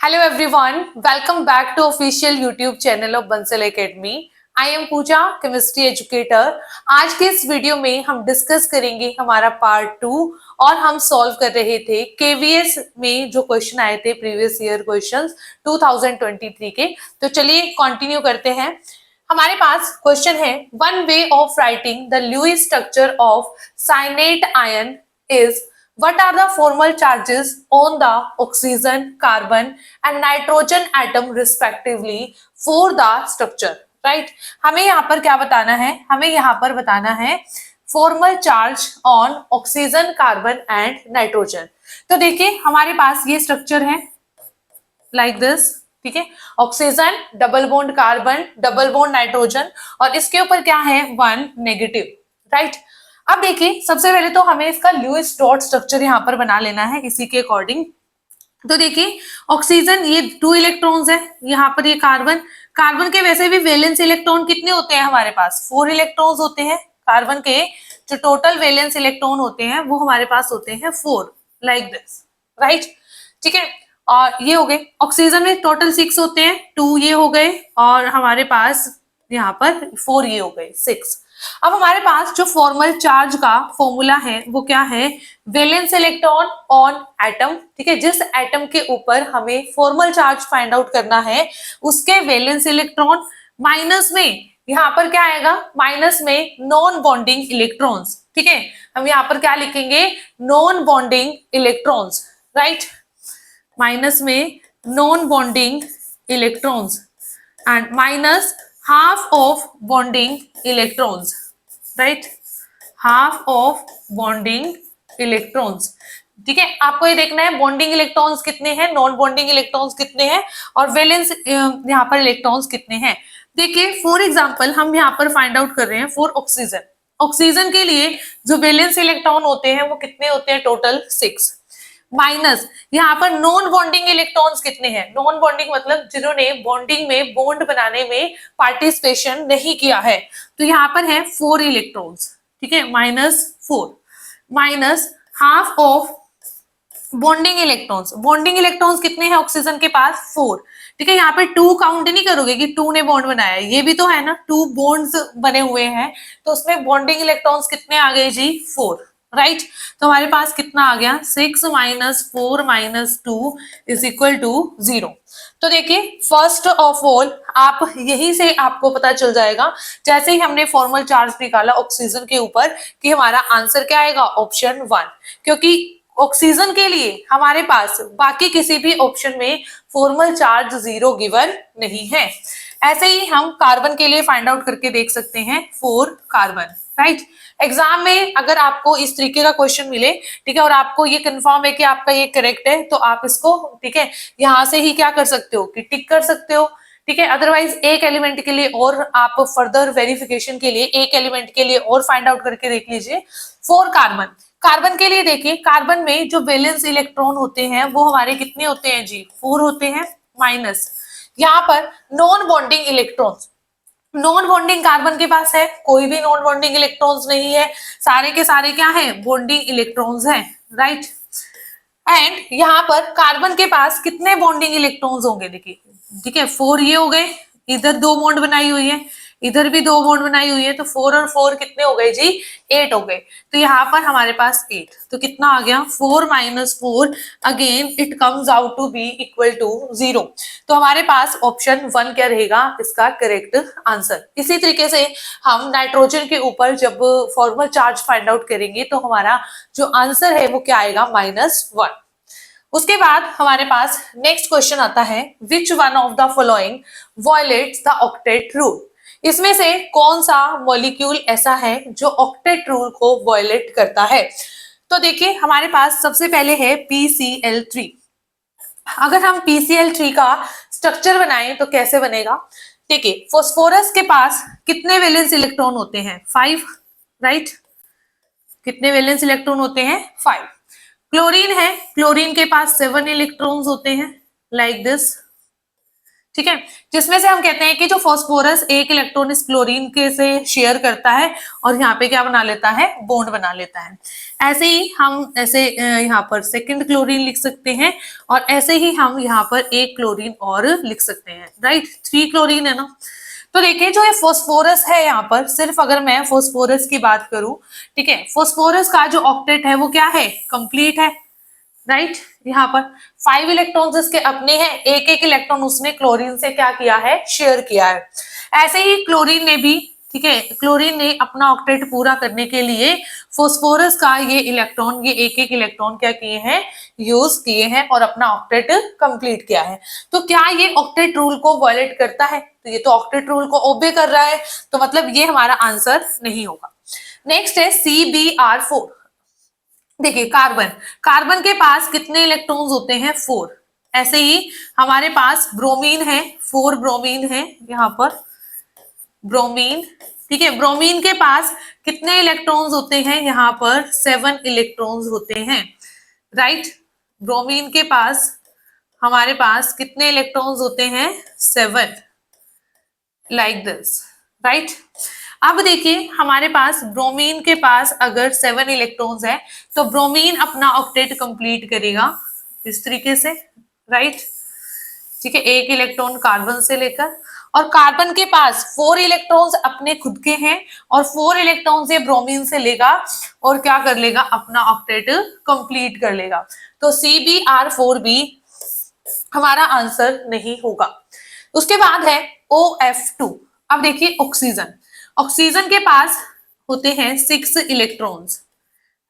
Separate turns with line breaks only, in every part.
Hello everyone, welcome back to official YouTube channel of Bansal Academy. I am Pooja, chemistry educator. आज के इस video में हम discuss करेंगे हमारा पार्ट 2 और हम सॉल्व कर रहे थे केवीएस में जो क्वेश्चन आए थे प्रीवियस ईयर क्वेश्चंस 2023 के। तो चलिए कंटिन्यू करते हैं। हमारे पास क्वेश्चन है, one way of writing the Lewis structure of cyanate ion is what are the formal charges on the oxygen, carbon and nitrogen atom respectively for the structure, right? हमें यहाँ पर क्या बताना है? हमें यहाँ पर बताना है formal charge on oxygen, carbon and nitrogen. तो देखिए हमारे पास ये स्ट्रक्चर है लाइक दिस, ठीक है। Oxygen, double bond carbon, double bond nitrogen और इसके ऊपर क्या है? One negative, right. अब देखिए सबसे पहले तो हमें इसका लुईस डॉट स्ट्रक्चर यहाँ पर बना लेना है इसी के अकॉर्डिंग। तो देखिए ऑक्सीजन ये 2 इलेक्ट्रॉन्स है, यहाँ पर ये कार्बन। कार्बन के वैसे भी वैलेंस इलेक्ट्रॉन कितने होते हैं हमारे पास? 4 इलेक्ट्रॉन्स होते हैं। कार्बन के जो टोटल वैलेंस इलेक्ट्रॉन होते हैं वो हमारे पास होते हैं 4, लाइक दिस, राइट, ठीक है। और ये हो गए। ऑक्सीजन में टोटल 6 होते हैं, 2 ये हो गए और हमारे पास यहाँ पर 4 ये हो गए, 6। अब हमारे पास जो फॉर्मल चार्ज का फॉर्मूला है वो क्या है? वैलेंस इलेक्ट्रॉन ऑन एटम, ठीक है। जिस एटम के ऊपर हमें फॉर्मल चार्ज फाइंड आउट करना है उसके वैलेंस इलेक्ट्रॉन माइनस में यहाँ पर क्या आएगा? माइनस में नॉन बॉन्डिंग इलेक्ट्रॉन्स, ठीक है। हम यहाँ पर क्या लिखेंगे? Non bonding electrons, right. Minus में non bonding electrons and minus half of bonding electrons, right? half of bonding electrons, ठीक है। आपको ये देखना है बॉन्डिंग इलेक्ट्रॉन्स कितने हैं, नॉन बॉन्डिंग इलेक्ट्रॉन्स कितने हैं और वैलेंस यहाँ पर इलेक्ट्रॉन्स कितने हैं। देखिए फॉर एग्जांपल हम यहाँ पर फाइंड आउट कर रहे हैं फॉर ऑक्सीजन। ऑक्सीजन के लिए जो वैलेंस इलेक्ट्रॉन होते हैं वो कितने होते हैं? टोटल 6। माइनस यहाँ पर नॉन बॉन्डिंग इलेक्ट्रॉन्स कितने हैं? नॉन बॉन्डिंग मतलब जिन्होंने बॉन्डिंग में बॉन्ड बनाने में पार्टिसिपेशन नहीं किया है, तो यहाँ पर है 4 इलेक्ट्रॉन्स, ठीक है। -4 minus half of bonding electrons. Bonding electrons कितने हैं ऑक्सीजन के पास? 4, ठीक है। यहाँ पे 2 काउंट नहीं करोगे कि 2 ने बॉन्ड बनाया है, ये भी तो है ना, 2 बॉन्ड्स बने हुए हैं, तो उसमें बॉन्डिंग इलेक्ट्रॉन्स कितने आ गए जी? 4, राइट। तो हमारे पास कितना आ गया? 6 - 4 - 2 इज इक्वल टू 0। तो देखिए फर्स्ट ऑफ ऑल आप यही से आपको पता चल जाएगा, जैसे ही हमने फॉर्मल चार्ज निकाला ऑक्सीजन के ऊपर, कि हमारा आंसर क्या आएगा? ऑप्शन 1, क्योंकि ऑक्सीजन के लिए हमारे पास बाकी किसी भी ऑप्शन में फॉर्मल चार्ज 0 गिवन नहीं है। ऐसे ही हम कार्बन के लिए फाइंड आउट करके देख सकते हैं, 4 कार्बन, राइट। एग्जाम में अगर आपको इस तरीके का क्वेश्चन मिले, ठीक है, और आपको ये कंफर्म है कि आपका ये करेक्ट है, तो आप इसको, ठीक है, यहाँ से ही क्या कर सकते हो कि टिक कर सकते हो, ठीक है। अदरवाइज एक एलिमेंट के लिए और आप फर्दर वेरिफिकेशन के लिए एक एलिमेंट के लिए और फाइंड आउट करके देख लीजिए। 4 कार्बन। कार्बन के लिए देखिए, कार्बन में जो वैलेंस इलेक्ट्रॉन होते हैं वो हमारे कितने होते हैं जी? 4 होते हैं। माइनस यहाँ पर non bonding electrons. Non bonding carbon के पास है, कोई भी नॉन बॉन्डिंग इलेक्ट्रॉन्स नहीं है, सारे के सारे क्या है? बॉन्डिंग इलेक्ट्रॉन्स हैं, राइट। एंड यहाँ पर कार्बन के पास कितने बॉन्डिंग इलेक्ट्रॉन्स होंगे? देखिए, ठीक है, 4 ये हो गए, इधर 2 बॉन्ड बनाई हुई है, इधर भी 2 बॉन्ड बनाई हुई है, तो 4 और 4 कितने हो गए जी? 8 हो गए। तो यहाँ पर हमारे पास 8, तो कितना आ गया? 4 - 4 again it comes out to be equal to 0। तो हमारे पास ऑप्शन 1 क्या रहेगा इसका करेक्ट आंसर। इसी तरीके से हम नाइट्रोजन के ऊपर जब फॉर्मल चार्ज फाइंड आउट करेंगे तो हमारा जो आंसर है वो क्या आएगा? -1। उसके बाद हमारे पास नेक्स्ट क्वेश्चन आता है, which one of the following violets the octet rule? इसमें से कौन सा मॉलिक्यूल ऐसा है जो ऑक्टेट रूल को वायलेट करता है? तो देखिए हमारे पास सबसे पहले है PCl3। अगर हम PCl3 का स्ट्रक्चर बनाएं तो कैसे बनेगा? देखिए फास्फोरस के पास कितने वैलेंस इलेक्ट्रॉन होते हैं? 5, राइट। कितने वैलेंस इलेक्ट्रॉन होते हैं? 5। क्लोरीन है, क्लोरीन के पास 7 इलेक्ट्रॉन्स होते हैं, लाइक दिस, ठीक है, जिसमें से हम कहते हैं कि जो फास्फोरस एक इलेक्ट्रॉन इस क्लोरीन के से शेयर करता है और यहाँ पे क्या बना लेता है, बॉन्ड बना लेता है। ऐसे ही हम ऐसे यहाँ पर सेकंड क्लोरीन लिख सकते हैं और ऐसे ही हम यहाँ पर एक क्लोरीन और लिख सकते हैं, राइट। 3 क्लोरीन है ना। तो देखिए जो ये फास्फोरस है यहाँ पर, सिर्फ अगर मैं फास्फोरस की बात करूं, ठीक है, फास्फोरस का जो ऑक्टेट है वो क्या है, कंप्लीट है, राइट। यहाँ पर 5 इलेक्ट्रॉन्स इसके अपने हैं, एक एक इलेक्ट्रॉन उसने क्लोरीन से क्या किया है, शेयर किया है। ऐसे ही क्लोरीन ने भी, ठीक है, क्लोरीन ने अपना ऑक्टेट पूरा करने के लिए फास्फोरस का ये इलेक्ट्रॉन, ये एक एक इलेक्ट्रॉन क्या किए हैं, यूज किए हैं और अपना ऑक्टेट कंप्लीट किया है। तो क्या ये ऑक्टेट रूल को वायलेट करता है, तो ये तो ऑक्टेट रूल को ओबे कर रहा है, तो मतलब ये हमारा आंसर नहीं होगा। नेक्स्ट है CbR4। देखिए कार्बन, कार्बन के पास कितने इलेक्ट्रॉन्स होते हैं, 4। ऐसे ही हमारे पास ब्रोमीन है, 4 ब्रोमीन है यहाँ पर, ब्रोमीन, ठीक है, ब्रोमीन के पास कितने इलेक्ट्रॉन्स होते हैं, यहाँ पर 7 इलेक्ट्रॉन्स होते हैं, राइट। ब्रोमीन के पास हमारे पास कितने इलेक्ट्रॉन्स होते हैं, 7, लाइक दिस, राइट। अब देखिए हमारे पास ब्रोमीन के पास अगर 7 इलेक्ट्रॉन्स है तो ब्रोमीन अपना ऑक्टेट कंप्लीट करेगा इस तरीके से, राइट, ठीक है, एक इलेक्ट्रॉन कार्बन से लेकर, और कार्बन के पास 4 इलेक्ट्रॉन्स अपने खुद के हैं और 4 इलेक्ट्रॉन्स ये ब्रोमीन से लेगा और क्या कर लेगा, अपना ऑक्टेट कंप्लीट कर लेगा। तो CbR4 भी हमारा आंसर नहीं होगा। उसके बाद है OF2। अब देखिए ऑक्सीजन, ऑक्सीजन के पास होते हैं 6 इलेक्ट्रॉन्स,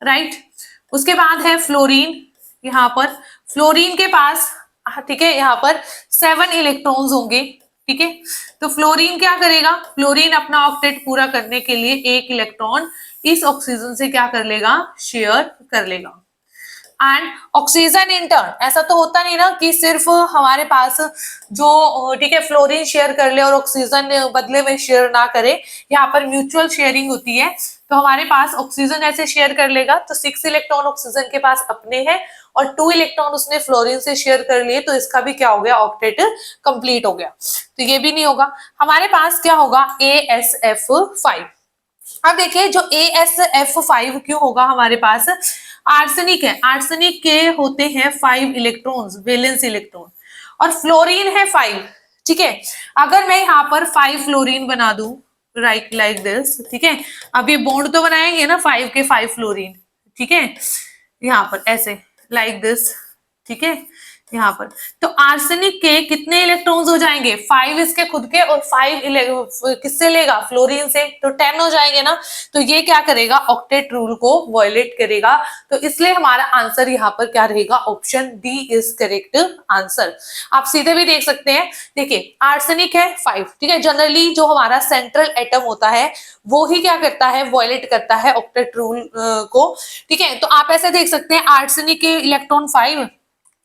राइट। उसके बाद है फ्लोरीन, यहाँ पर फ्लोरीन के पास, ठीक है, यहाँ पर 7 इलेक्ट्रॉन्स होंगे, ठीक है। तो फ्लोरीन क्या करेगा, फ्लोरीन अपना ऑक्टेट पूरा करने के लिए एक इलेक्ट्रॉन इस ऑक्सीजन से क्या कर लेगा, शेयर कर लेगा। एंड ऑक्सीजन इन टर्न, ऐसा तो होता नहीं ना कि सिर्फ हमारे पास जो, ठीक है, फ्लोरीन शेयर कर ले और ऑक्सीजन बदले में शेयर ना करे, यहाँ पर म्यूचुअल शेयरिंग होती है। तो हमारे पास ऑक्सीजन ऐसे शेयर कर लेगा, तो 6 इलेक्ट्रॉन ऑक्सीजन के पास अपने हैं और 2 इलेक्ट्रॉन उसने फ्लोरीन से शेयर कर लिए, तो इसका भी क्या हो गया, ऑक्टेट कंप्लीट हो गया। तो ये भी नहीं होगा। हमारे पास क्या होगा, AsF5। अब देखिए जो AsF5 क्यों होगा हमारे पास, आर्सेनिक है, आर्सेनिक के होते हैं 5 इलेक्ट्रॉन्स, वैलेंस इलेक्ट्रॉन, और फ्लोरीन है 5, ठीक है। अगर मैं यहाँ पर 5 फ्लोरीन बना दूं, राइट, लाइक दिस, ठीक है, अब ये बॉन्ड तो बनाएंगे ना 5 के 5 फ्लोरीन, ठीक है, यहाँ पर ऐसे लाइक दिस, ठीक है, यहाँ पर। तो आर्सेनिक के कितने इलेक्ट्रॉन्स हो जाएंगे, 5 इसके खुद के और 5 किससे लेगा, फ्लोरीन से, तो 10 हो जाएंगे ना। तो ये क्या करेगा, ऑक्टेट रूल को वायलेट करेगा। तो इसलिए हमारा आंसर यहाँ पर क्या रहेगा, option D is correct answer. आप सीधे भी देख सकते हैं, देखिए आर्सेनिक है 5, ठीक है, जनरली जो हमारा सेंट्रल एटम होता है वो ही क्या करता है, वायलेट करता है ऑक्टेट रूल को, ठीक है। तो आप ऐसे देख सकते हैं, आर्सेनिक के इलेक्ट्रॉन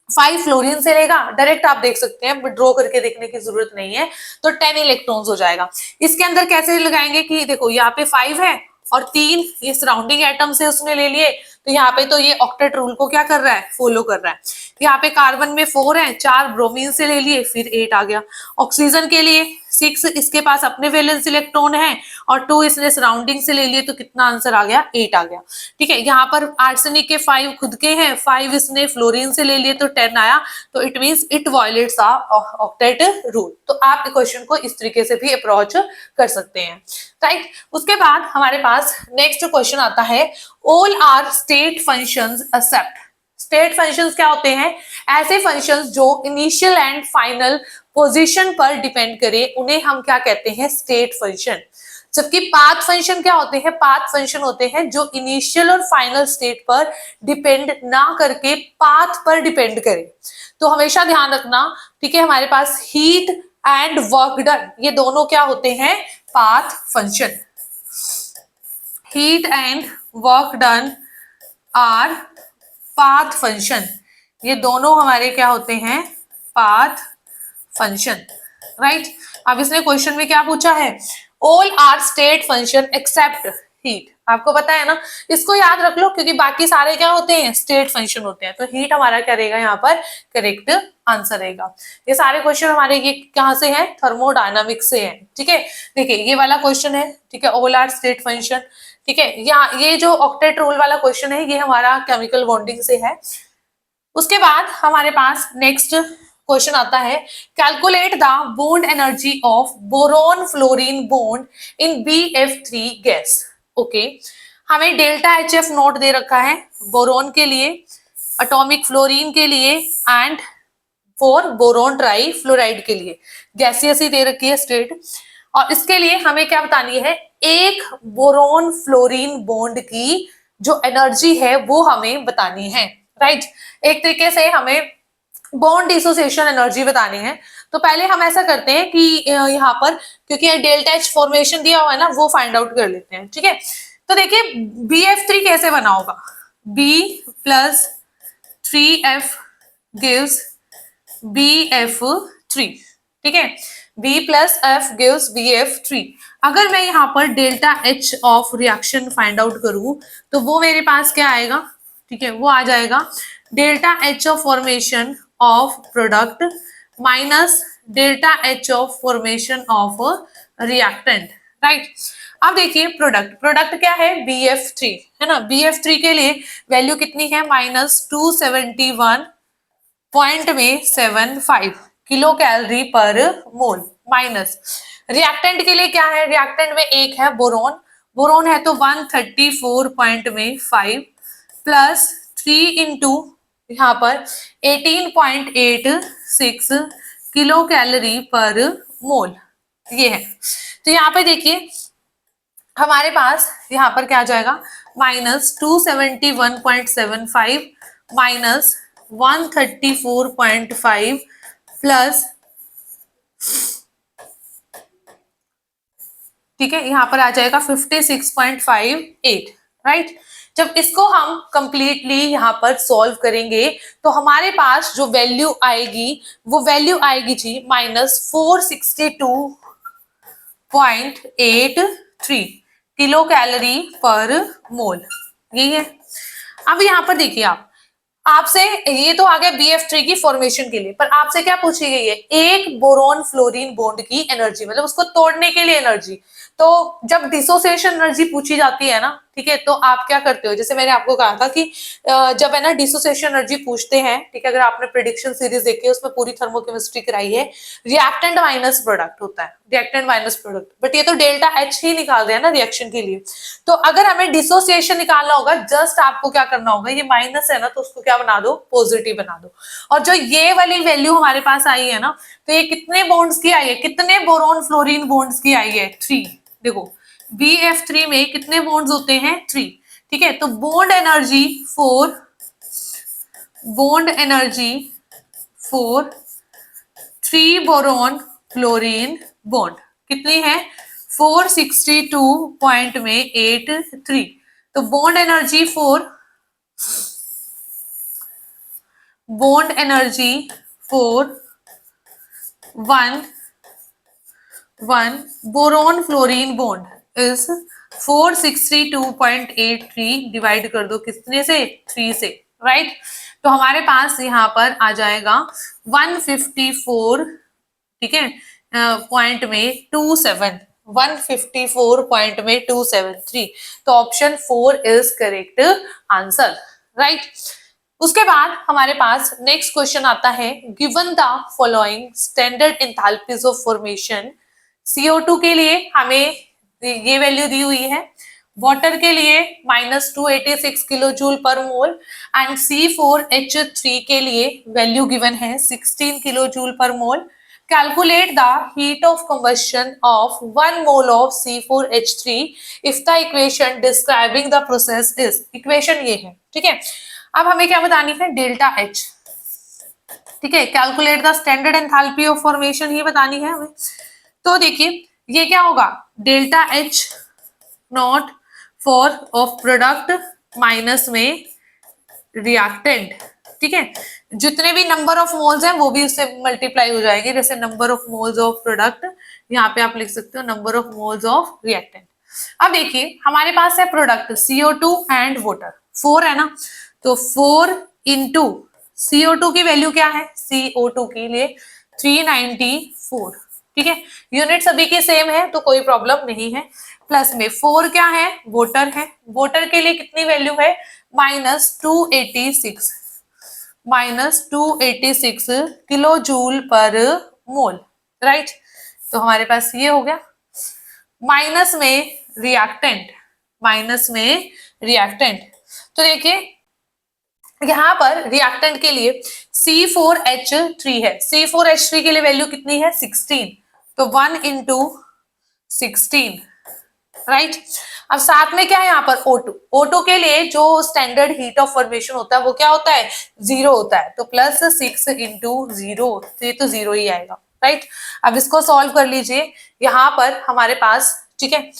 5 फ्लोरीन से लेगा, डायरेक्ट आप देख सकते हैं, ड्रॉ करके देखने की जरूरत नहीं है, तो 10 इलेक्ट्रॉन्स हो जाएगा। इसके अंदर कैसे लगाएंगे कि देखो यहाँ पे 5 है और 3 ये सराउंडिंग एटम से उसने ले लिए, तो यहाँ पे तो ये ऑक्टेट रूल को क्या कर रहा है, फॉलो कर रहा है। यहाँ पे कार्बन में 4 है, 4 ब्रोमीन से ले लिए, फिर 8 आ गया। ऑक्सीजन के लिए 6 इसके पास अपने वैलेंस इलेक्ट्रॉन है और 2 इसने सराउंडिंग से ले लिए, तो कितना आंसर आ गया, 8 आ गया, ठीक है। यहाँ पर आर्सेनिक के 5 खुद के हैं, 5 इसने फ्लोरीन से ले लिए, तो 10 आया। तो it means it violets octet rule. तो आप क्वेश्चन को इस तरीके से भी अप्रोच कर सकते हैं, राइट। उसके बाद हमारे पास नेक्स्ट क्वेश्चन आता है, all are state functions except. State functions क्या होते हैं, ऐसे फंक्शंस जो इनिशियल एंड फाइनल पोजीशन पर डिपेंड करे, उन्हें हम क्या कहते हैं, स्टेट फंक्शन। जबकि पाथ फंक्शन क्या होते हैं, पाथ फंक्शन होते हैं जो इनिशियल और फाइनल स्टेट पर डिपेंड ना करके पाथ पर डिपेंड करे। तो हमेशा ध्यान रखना, ठीक है, हमारे पास हीट एंड वर्क डन, ये दोनों क्या होते हैं, path function. Heat and work done our path function, ये दोनों हमारे क्या होते हैं, पाथ फंक्शन, राइट। अब इसने क्वेश्चन में क्या पूछा है, all are state function except heat. आपको पता है ना, इसको याद रख लो क्योंकि बाकी सारे क्या होते हैं, स्टेट फंक्शन होते हैं। तो हीट हमारा क्या रहेगा यहाँ पर, करेक्ट आंसर रहेगा। ये सारे क्वेश्चन हमारे ये कहाँ से हैं, थर्मोडायनामिक्स से हैं। ठीक है, देखिए ये वाला क्वेश्चन है, ठीक है, ऑल आर स्टेट फंक्शन। ठीक है, यहाँ ये जो ऑक्टेट रूल वाला क्वेश्चन है ये हमारा केमिकल बॉन्डिंग से है। उसके बाद हमारे पास नेक्स्ट क्वेश्चन आता है, calculate the bond energy of boron fluorine bond in BF3 gas. Okay, हमें डेल्टा HF नोट दे रखा है बोरोन के लिए, एटॉमिक फ्लोरीन के लिए and for boron try fluoride के लिए, गैसियस ही दे रखी है स्टेट। और इसके लिए हमें क्या बतानी है, एक बोरोन फ्लोरीन बॉन्ड की जो एनर्जी है वो हमें बतानी है, राइट। एक तरीके से हमें बॉन्ड डिसोसिएशन एनर्जी बतानी है। तो पहले हम ऐसा करते हैं कि यहाँ पर क्योंकि डेल्टा H फॉर्मेशन दिया हुआ है ना, वो फाइंड आउट कर लेते हैं। ठीक है, तो देखिए BF3 कैसे बना होगा, B plus 3F gives BF3। ठीक है, B plus F gives BF3। अगर मैं यहाँ पर delta H of reaction find out करूं तो वो मेरे पास क्या आएगा, ठीक है, वो आ जाएगा delta H of formation of product minus delta H of formation of reactant, right. अब देखिए प्रोडक्ट, प्रोडक्ट क्या है, BF3 है ना। BF3 के लिए वैल्यू कितनी है, -271.75 किलो कैलोरी पर मोल, माइनस रिएक्टेंट के लिए क्या है, रिएक्टेंट में एक है बोरोन, बोरोन है तो 134.5 प्लस 3 इंटू यहाँ पर 18.86 किलो कैलोरी पर मोल, ये है। तो यहाँ पे देखिए हमारे पास यहाँ पर क्या आ जाएगा, -271.75 माइनस 134.5 प्लस, ठीक है, यहाँ पर आ जाएगा 56.58, राइट। जब इसको हम कंप्लीटली यहाँ पर सॉल्व करेंगे तो हमारे पास जो वैल्यू आएगी वो वैल्यू आएगी जी -462.83 किलो कैलोरी पर मोल, यही है। अब यहाँ पर देखिए आपसे ये तो आ गया BF3 की फॉर्मेशन के लिए, पर आपसे क्या पूछी गई है, एक बोरोन फ्लोरीन बॉन्ड की एनर्जी, मतलब उसको तोड़ने के लिए एनर्जी। तो जब डिसोसिएशन एनर्जी पूछी जाती है ना, ठीक है, तो आप क्या करते हो, जैसे मैंने आपको कहा था कि जब है ना डिसोसिएशन एनर्जी पूछते हैं, ठीक है, अगर आपने प्रेडिक्शन सीरीज देखी है उसमें पूरी थर्मोकेमिस्ट्री कराई है, रिएक्टेंट माइनस प्रोडक्ट होता है, रिएक्टेंट माइनस प्रोडक्ट, बट ये तो डेल्टा H ही निकाल रहे हैं ना रिएक्शन के लिए। तो अगर हमें डिसोसिएशन निकालना होगा, जस्ट आपको क्या करना होगा, ये माइनस है ना तो उसको क्या बना दो, पॉजिटिव बना दो। और जो ये वाली वैल्यू हमारे पास आई है ना, तो ये कितने बॉन्ड्स की आई है, कितने बोरोन फ्लोरीन बॉन्ड्स की आई है, 3। देखो BF3 में कितने बॉन्ड्स होते हैं, 3। ठीक है, तो bond energy for 3 boron fluorine bond कितनी है, 462.83। तो bond energy for one boron fluorine bond is 462.83, divide कर दो कितने से, 3 से, राइट। तो हमारे पास यहाँ पर आ जाएगा 154, ठीक है, पॉइंट में 27, 154 पॉइंट में 273। तो option 4 is correct answer, right. उसके बाद हमारे पास नेक्स्ट क्वेश्चन आता है, given the following standard enthalpies of formation. CO2 के लिए हमें ये वैल्यू दी हुई है, वाटर के लिए -286 किलो जूल पर मोल एंड C4H3 के लिए वैल्यू गिवन है 16 किलो जूल पर मोल। Calculate the heat of combustion of 1 mole of C4H3 if the equation describing the process is, equation ये है, ठीक है। अब हमें क्या बतानी है, डेल्टा H, ठीक है, calculate the standard enthalpy of formation ये बतानी है हमें। तो देखिए ये क्या होगा, delta H not for of product minus में रिएक्टेंट, ठीक है, जितने भी नंबर ऑफ मोल्स हैं वो भी उससे मल्टीप्लाई हो जाएंगे, जैसे number of moles of product, यहाँ पे आप लिख सकते हो number of moles of reactant. अब देखिए हमारे पास है प्रोडक्ट CO2 एंड वाटर, 4 है ना, तो 4 इंटू CO2 की वैल्यू क्या है, CO2 के लिए 394, ठीक है, यूनिट सभी की सेम है तो कोई प्रॉब्लम नहीं है। प्लस में 4 क्या है, वाटर है, वाटर के लिए कितनी वैल्यू है, -286, -286 किलो जूल पर मोल, राइट। तो हमारे पास ये हो गया। माइनस में रिएक्टेंट, माइनस में रिएक्टेंट, तो देखिए यहां पर रिएक्टेंट के लिए C4H3 है, C4H3 के लिए वैल्यू कितनी है 16, तो 1 इंटू 16, राइट। अब साथ में क्या है यहाँ पर O2, O2 के लिए जो स्टैंडर्ड हीट ऑफ फॉर्मेशन होता है वो क्या होता है, 0 होता है, तो +6 इंटू 0, तो ये तो 0 ही आएगा, राइट। अब इसको सॉल्व कर लीजिए, यहाँ पर हमारे पास, ठीक है,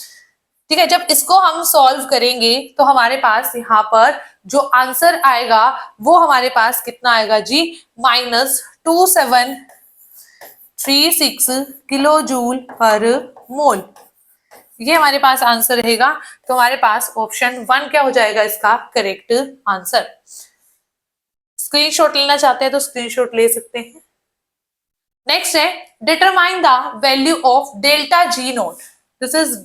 ठीक है, जब इसको हम सॉल्व करेंगे तो हमारे पास यहाँ पर जो आंसर आएगा वो हमारे पास कितना आएगा जी, -2736 किलो जूल पर मोल, ये हमारे पास आंसर रहेगा। तो हमारे पास ऑप्शन 1 क्या हो जाएगा इसका करेक्ट आंसर। स्क्रीनशॉट लेना चाहते हैं तो स्क्रीनशॉट ले सकते हैं। नेक्स्ट है determine the value of delta G note, this is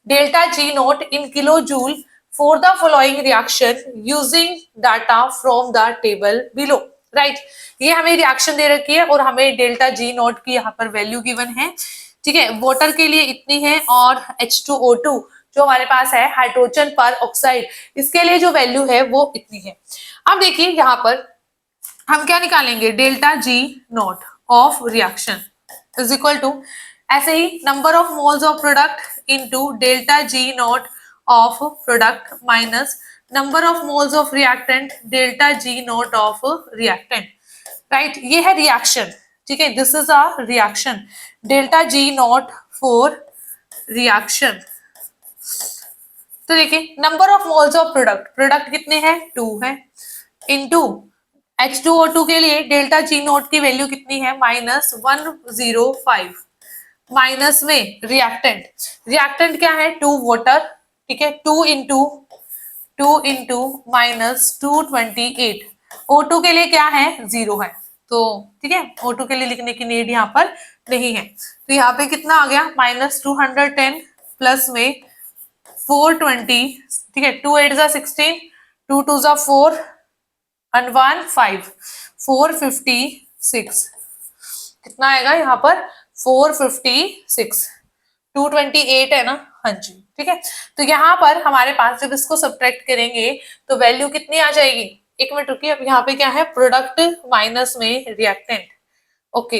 delta G note in kilo joule for the following reaction using data from the table below, right. ये हमें रिएक्शन दे रखी है और हमें डेल्टा जी नोट की यहाँ पर वैल्यू गिवन है, ठीक है, वाटर के लिए इतनी है और H2O2 जो हमारे पास है हाइड्रोजन पर ऑक्साइड, इसके लिए जो वैल्यू है वो इतनी है। अब देखिए यहाँ पर हम क्या निकालेंगे, delta G naught of reaction is equal to, ऐसे ही number of moles of product into delta G naught of product minus number of moles of reactant delta G naught of reactant, right. ये है reaction, ठीक है, this is a reaction, delta G naught for reaction. तो देखिए number of moles of product कितने हैं, 2 है, into H2O2 के लिए डेल्टा जी नोट की वैल्यू कितनी है, -105, माइनस में रिएक्टेंट क्या है 2 वाटर, ठीक है, 2 इंटू -228, O2 के लिए क्या है 0 है, तो ठीक है O2 के लिए लिखने की नीड यहाँ पर नहीं है। तो यहाँ पे कितना आ गया, -210 प्लस में 420, ठीक है, 2 8 जा 16, 2 2 जा 4 and 1 5, 456, कितना आएगा यहाँ पर 456, 228 है ना, हाँ जी, ठीक है। तो यहाँ पर हमारे पास जब इसको सब्ट्रैक्ट करेंगे तो वैल्यू कितनी आ जाएगी, एक मिनट रुकिए, अब यहाँ पे क्या है प्रोडक्ट माइनस में रिएक्टेंट, ओके,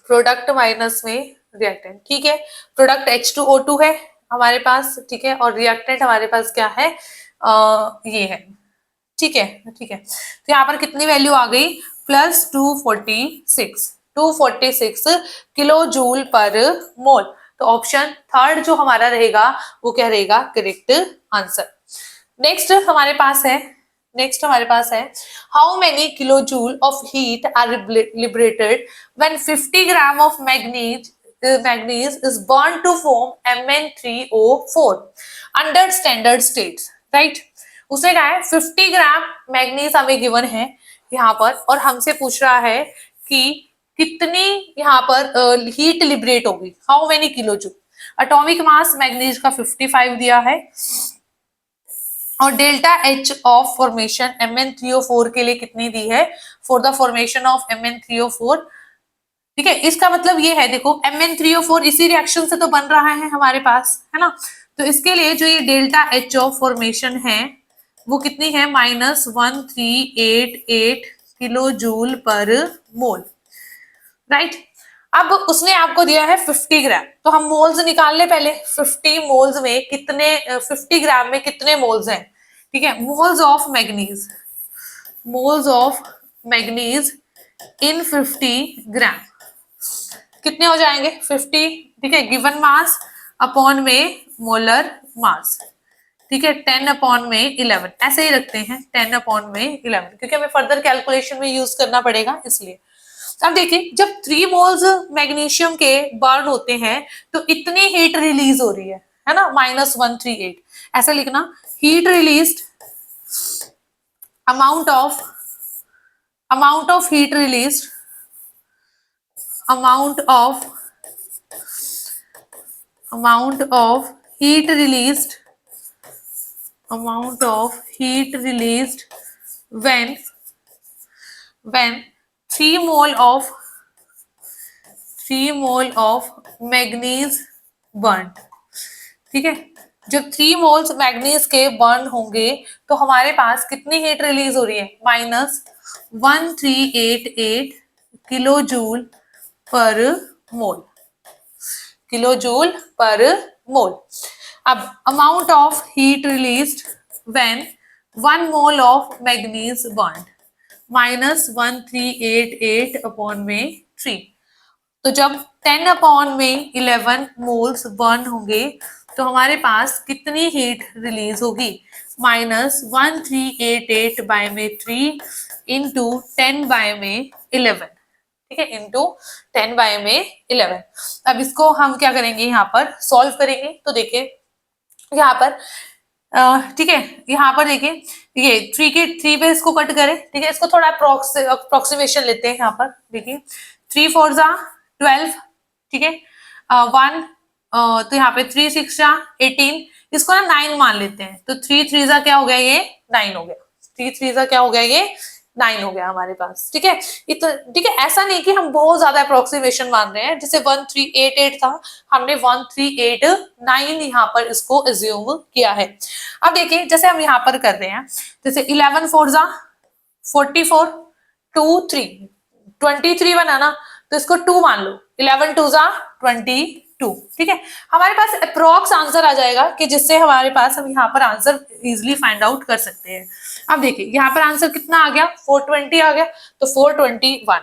प्रोडक्ट माइनस में रिएक्टेंट, ठीक है, प्रोडक्ट H2O2 है हमारे पास, ठीक है, और रिएक्टेंट हमारे पास क्या है, ये है, ठीक है, ठीक है। तो यहाँ पर कितनी वैल्यू आ गई, +246 किलो जूल पर मोल, तो ऑप्शन 3 जो हमारा रहेगा वो क्या रहेगा करेक्ट आंसर। नेक्स्ट हमारे पास है how many kilo joule of heat are liberated when 50 gram of manganese is burn to form Mn3O4 under standard states, right. उसने कहा है 50 ग्राम मैग्नीज हमें गिवन है यहाँ पर और हमसे पूछ रहा है कि कितनी यहाँ पर हीट लिबरेट होगी, how many kilo joule. Atomic mass manganese का 55 दिया है और delta H of formation Mn3O4 के लिए कितनी दी है, for the formation of Mn3O4, ठीक है। इसका मतलब ये है, देखो Mn3O4 इसी रिएक्शन से तो बन रहा है हमारे पास, है ना, तो इसके लिए जो ये डेल्टा H ऑफ फॉर्मेशन है वो कितनी है, -1388 किलो जूल पर मोल, राइट। अब उसने आपको दिया है 50 ग्राम, तो हम मोल्स निकाल ले पहले, 50 मोल्स में कितने 50 ग्राम में कितने मोल्स हैं, ठीक है, मोल्स ऑफ मैग्नीज इन 50 ग्राम कितने हो जाएंगे 50, ठीक है, गिवन मास अपॉन में मोलर मास, ठीक है, 10/11 ऐसे ही रखते हैं, 10/11 क्योंकि हमें फर्दर कैलकुलेशन में यूज करना पड़ेगा इसलिए। अब देखिए जब 3 मोल्स मैग्नीशियम के बर्न होते हैं तो इतनी हीट रिलीज हो रही है ना, -138। ऐसा लिखना, heat released, amount of heat released, amount of heat released, when 3 mole of manganese burn. ठीक है, जब 3 मोल्स मैग्नीज के बर्न होंगे तो हमारे पास कितनी हीट रिलीज हो रही है, -1388 किलो जूल पर मोल, अब amount of heat released when 1 mole of manganese burn, -1388 upon में 3। तो जब 10 अपॉन में 11 मोल्स बर्न होंगे तो हमारे पास कितनी हीट रिलीज होगी, -1388 बाय में 3 इंटू 10 बाय में 11। ठीक है, इंटू 10 बाय में 11। अब इसको हम क्या करेंगे, यहाँ पर सॉल्व करेंगे। तो देखिए यहाँ पर ठीक है, यहाँ पर देखिए ये 3 पे इसको कट करें। ठीक है, इसको थोड़ा अप्रोक्सीमेशन लेते हैं। यहाँ पर देखिए 3 4 जा 12, ठीक है, 1 तो यहाँ पे 3 6 जा 18, इसको ना 9 मान लेते हैं। तो 3 3 जा क्या हो गया, ये 9 हो गया। 3 3 जा क्या हो गया, ये 9 हो गया हमारे पास। ठीक है, ठीक है, ऐसा नहीं कि हम बहुत ज्यादा अप्रोक्सीमेशन मान रहे हैं। जैसे 1388 था, हमने 1389 यहाँ पर इसको अज्यूम किया है। अब देखिए जैसे हम यहाँ पर कर रहे हैं, जैसे 11 4 जा 44, 2 3 23 बनाना, तो इसको 2 मान लो, 11 2 जा 22। ठीक है, हमारे पास अप्रोक्स आंसर आ जाएगा कि जिससे हमारे पास हम यहाँ पर आंसर इजीली फाइंड आउट कर सकते हैं। अब देखिए यहाँ पर आंसर कितना आ गया, 420 आ गया, तो 421।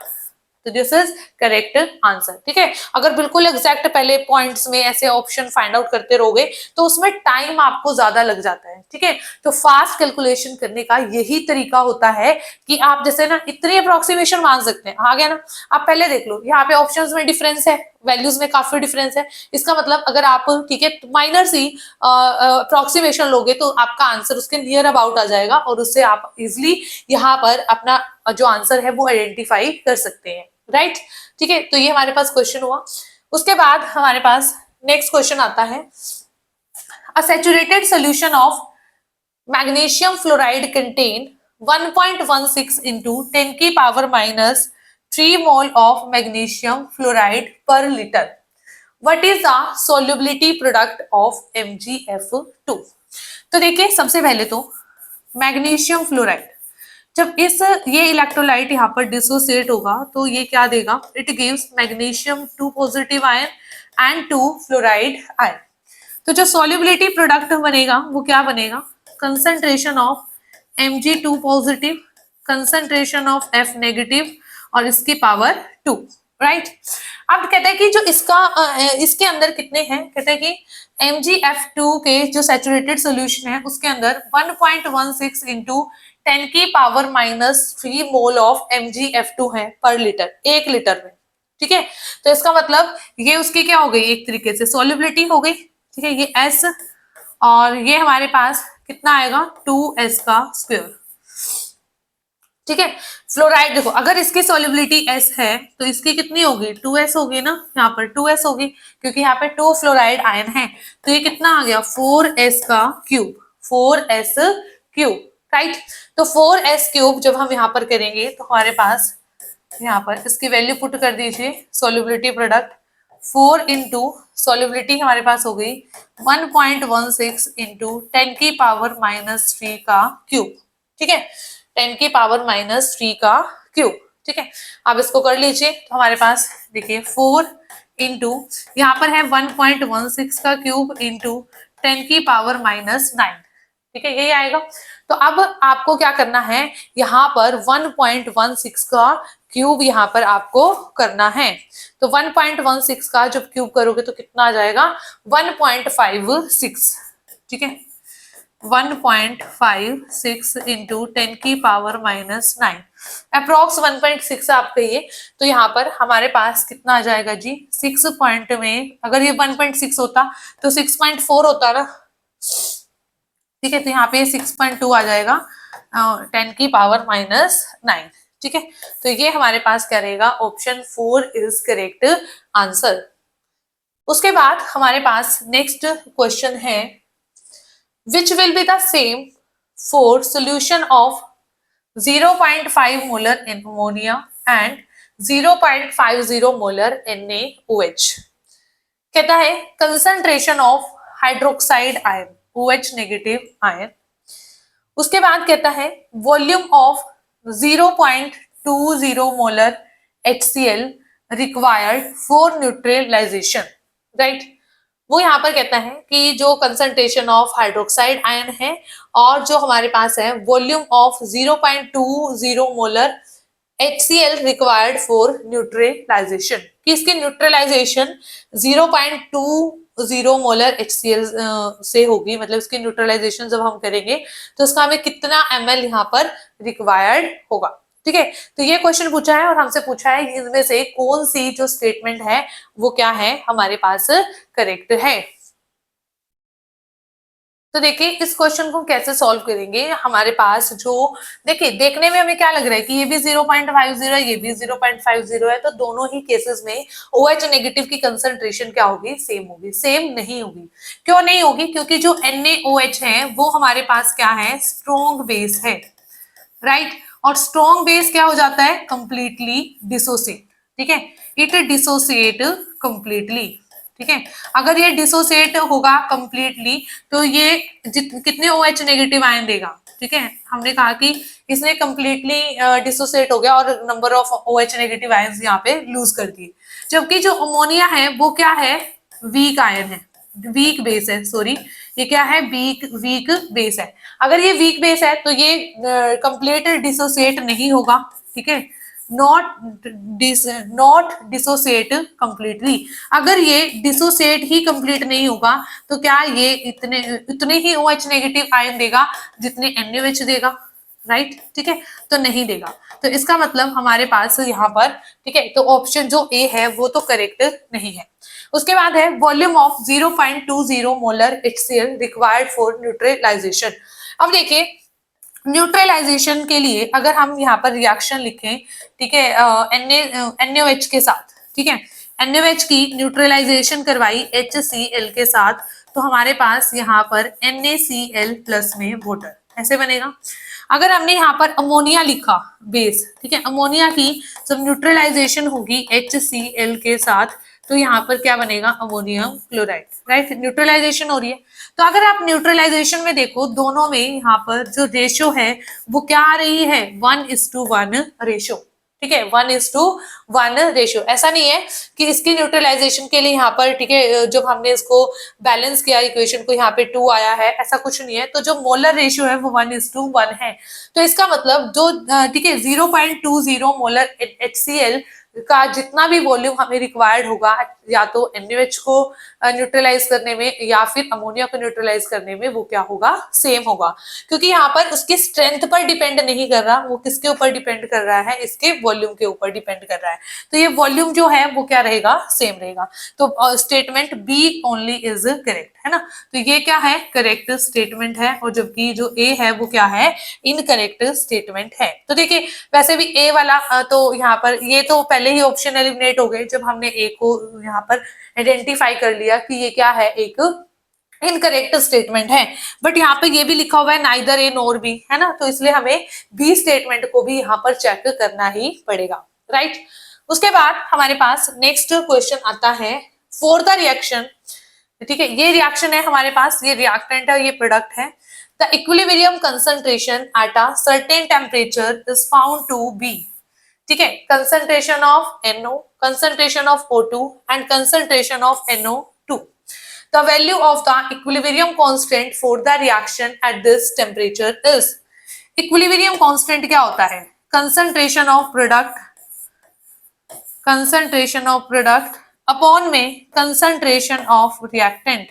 तो दिस इज करेक्ट आंसर। ठीक है, अगर बिल्कुल एग्जैक्ट पहले पॉइंट्स में ऐसे ऑप्शन फाइंड आउट करते रहोगे तो उसमें टाइम आपको ज्यादा लग जाता है। ठीक है, तो फास्ट कैलकुलेशन करने का यही तरीका होता है कि आप जैसे ना इतनी अप्रोक्सीमेशन मान सकते हैं। आ गया ना, आप पहले देख लो, यहाँ पे ऑप्शंस में डिफरेंस है, वैल्यूज में काफी डिफरेंस है। इसका मतलब अगर आप ठीक है माइनर सी अप्रोक्सीमेशन लोगे तो आपका आंसर उसके नियर अबाउट आ जाएगा और उससे आप इजिली यहाँ पर अपना जो आंसर है वो आइडेंटिफाई कर सकते हैं। राइट, ठीक है, तो ये हमारे पास क्वेश्चन हुआ। उसके बाद हमारे पास नेक्स्ट क्वेश्चन आता है, अ saturated solution of magnesium fluoride contain 1.16 into 10 की power -3 mole of magnesium fluoride पर litre. What is the solubility product of MgF2? तो देखिए सबसे पहले तो मैग्नीशियम फ्लोराइड, जब ये इलेक्ट्रोलाइट यहाँ पर डिसोसिएट होगा तो ये क्या देगा, it gives magnesium 2 positive ion and 2 fluoride ion. तो जो सॉल्युबिलिटी प्रोडक्ट बनेगा वो क्या बनेगा, concentration of Mg2 positive, concentration of F negative और इसकी पावर 2। राइट, अब कहते हैं कि जो इसके अंदर कितने हैं, कहते हैं कि MgF2 के जो सैचुरेटेड सॉल्यूशन है उसके अंदर 1.16 इंटू 10 की पावर -3 मोल ऑफ MgF2 है पर लीटर, 1 लीटर में। ठीक है, तो इसका मतलब ये उसकी क्या हो गई, एक तरीके से सॉल्युबिलिटी हो गई। ठीक है, ये S और ये हमारे पास कितना आएगा, 2S का स्क्वायर। ठीक है, फ्लोराइड देखो अगर इसकी सॉल्युबिलिटी S है तो इसकी कितनी होगी, 2S होगी ना, यहाँ पर 2S होगी क्योंकि यहाँ पे 2 फ्लोराइड आयन है। तो ये कितना आ गया, 4S का क्यूब, 4S क्यूब। राइट, तो 4S क्यूब जब हम यहाँ पर करेंगे तो हमारे पास यहाँ पर इसकी वैल्यू पुट कर दीजिए, सॉल्युबिलिटी प्रोडक्ट 4 इंटू सॉल्युबिलिटी हमारे पास हो गई 1.16 इंटू 10 की पावर -3 का क्यूब। ठीक है, 10 की पावर -3 का क्यूब। ठीक है, आप इसको कर लीजिए तो हमारे पास देखिए 4 इंटू यहाँ पर है 1.16 का क्यूब इंटू 10 की पावर -9। ठीक है, यही आएगा। तो अब आपको क्या करना है, यहाँ पर 1.16 का क्यूब यहाँ पर आपको करना है। तो 1.16 का जब क्यूब करोगे तो कितना आ जाएगा, 1.56। ठीक है, 1.56 इंटू 10⁻⁹ अप्रोक्स 1.6 आप कहिए। तो यहाँ पर हमारे पास कितना आ जाएगा जी, 6 पॉइंट में अगर ये 1.6 होता तो 6.4 होता ना, ठीक है। तो यहाँ पे 6.2 आ जाएगा 10⁻⁹। ठीक है, तो ये हमारे पास क्या रहेगा, ऑप्शन 4 इज करेक्ट आंसर। उसके बाद हमारे पास नेक्स्ट क्वेश्चन है, which will be the same for solution of 0.5 molar in ammonia and 0.50 molar NaOH। कहता है concentration of hydroxide ion OH negative ion. उसके बाद कहता है volume of 0.20 molar HCl required for neutralization, right. वो यहाँ पर कहता है कि जो कंसंट्रेशन ऑफ हाइड्रोक्साइड आयन है और जो हमारे पास है volume of 0.20 molar HCl required for neutralization, कि इसकी न्यूट्रलाइजेशन 0.20 मोलर HCl से होगी, मतलब इसकी न्यूट्रलाइजेशन जब हम करेंगे तो उसका हमें कितना ml यहाँ पर रिक्वायर्ड होगा। ठीक है, तो ये क्वेश्चन पूछा है और हमसे पूछा है इनमें से कौन सी जो स्टेटमेंट है वो क्या है हमारे पास करेक्ट है। तो देखिए इस क्वेश्चन को कैसे सॉल्व करेंगे, हमारे पास जो देखिए देखने में हमें क्या लग रहा है कि ये भी 0.50 है, ये भी 0.50 है, तो दोनों ही केसेस में OH नेगेटिव की कंसंट्रेशन क्या होगी, सेम होगी। सेम नहीं होगी, क्यों नहीं होगी, क्योंकि जो NaOH है वो हमारे पास क्या है, स्ट्रॉन्ग बेस है, राइट। और स्ट्रॉन्ग बेस क्या हो जाता है, कंप्लीटली डिसोसिएट। ठीक है, इट डिसोसिएट कंप्लीटली। ठीक है, अगर ये डिसोसिएट होगा कंप्लीटली तो ये कितने OH नेगेटिव आयन देगा। ठीक है, हमने कहा कि इसने कंप्लीटली डिसोसिएट हो गया और number of OH negative ions यहाँ पे लूज कर दिए। जबकि जो अमोनिया है वो क्या है, वीक आयन है, वीक बेस है, सॉरी ये क्या है, वीक बेस है। अगर ये वीक बेस है तो ये कंप्लीट डिसोसिएट नहीं होगा। ठीक है, नॉट डिसोसिएट कंप्लीटली। अगर ये डिसोसिएट ही कंप्लीट नहीं होगा तो क्या ये इतने ही OH नेगेटिव आयन देगा जितने NaOH देगा, राइट। ठीक है, तो नहीं देगा। तो इसका मतलब हमारे पास यहाँ पर, ठीक है, तो ऑप्शन जो ए है वो तो करेक्ट नहीं है। उसके बाद है volume of 0.20 molar HCl required for neutralization. अब देखिए न्यूट्रलाइजेशन के लिए अगर हम यहाँ पर रिएक्शन लिखें, ठीक है, NaOH के साथ, ठीक है, NaOH की न्यूट्रलाइजेशन करवाई HCl के साथ, तो हमारे पास यहाँ पर NaCl प्लस में वाटर ऐसे बनेगा। अगर हमने यहाँ पर अमोनिया लिखा बेस, ठीक है, अमोनिया की जब न्यूट्रलाइजेशन होगी HCl के साथ तो यहाँ पर क्या बनेगा, अमोनियम क्लोराइड, राइट। न्यूट्रलाइजेशन हो रही है, तो अगर आप न्यूट्रलाइजेशन में देखो दोनों में यहाँ पर जो रेशो है वो क्या आ रही है, 1:1 रेशो। ठीक है, 1:1 रेशो। ऐसा नहीं है कि इसकी न्यूट्रलाइजेशन के लिए यहाँ पर, ठीक है, जब हमने इसको बैलेंस किया इक्वेशन को यहाँ पे 2 आया है, ऐसा कुछ नहीं है। तो जो मोलर रेशियो है वो 1:1 है। तो इसका मतलब जो, ठीक है, 0.20 मोलर HCl का जितना भी वॉल्यूम हमें रिक्वायर्ड होगा या तो NaOH को न्यूट्रलाइज करने में या फिर अमोनिया को न्यूट्रलाइज करने में, वो क्या होगा, सेम होगा। क्योंकि यहाँ पर उसकी स्ट्रेंथ पर डिपेंड नहीं कर रहा, वो किसके ऊपर डिपेंड कर रहा है, इसके वॉल्यूम के ऊपर डिपेंड कर रहा है। तो ये वॉल्यूम जो है वो क्या रहेगा, सेम रहेगा। तो statement B only is correct, है ना। तो ये क्या है, करेक्ट स्टेटमेंट है, और जबकि जो ए है वो क्या है, इनकरेक्ट स्टेटमेंट है। तो देखिए वैसे भी ए वाला तो यहाँ पर ये तो पहले ही ऑप्शन एलिमिनेट हो गए जब हमने ए को यहाँ पर आइडेंटिफाई कर लिया कि ये क्या है, एक इनकरेक्ट स्टेटमेंट है। बट यहाँ पे ये भी लिखा हुआ है नाइदर ए नोर बी, है ना, तो इसलिए हमें बी स्टेटमेंट को भी यहाँ पर चेक करना ही पड़ेगा, राइट। उसके बाद हमारे पास नेक्स्ट क्वेश्चन आता है फॉर द रिएक्शन। ठीक है, ये रिएक्शन है हमारे पास, ये रिएक्टेंट है, ये प्रोडक्ट है। The equilibrium concentration at a certain temperature is found to be, ठीक है, concentration of NO, concentration of O2 and concentration of NO2। The value of the equilibrium constant for the reaction at this temperature is. Equilibrium constant क्या होता है, concentration of product, concentration of product upon में concentration of reactant,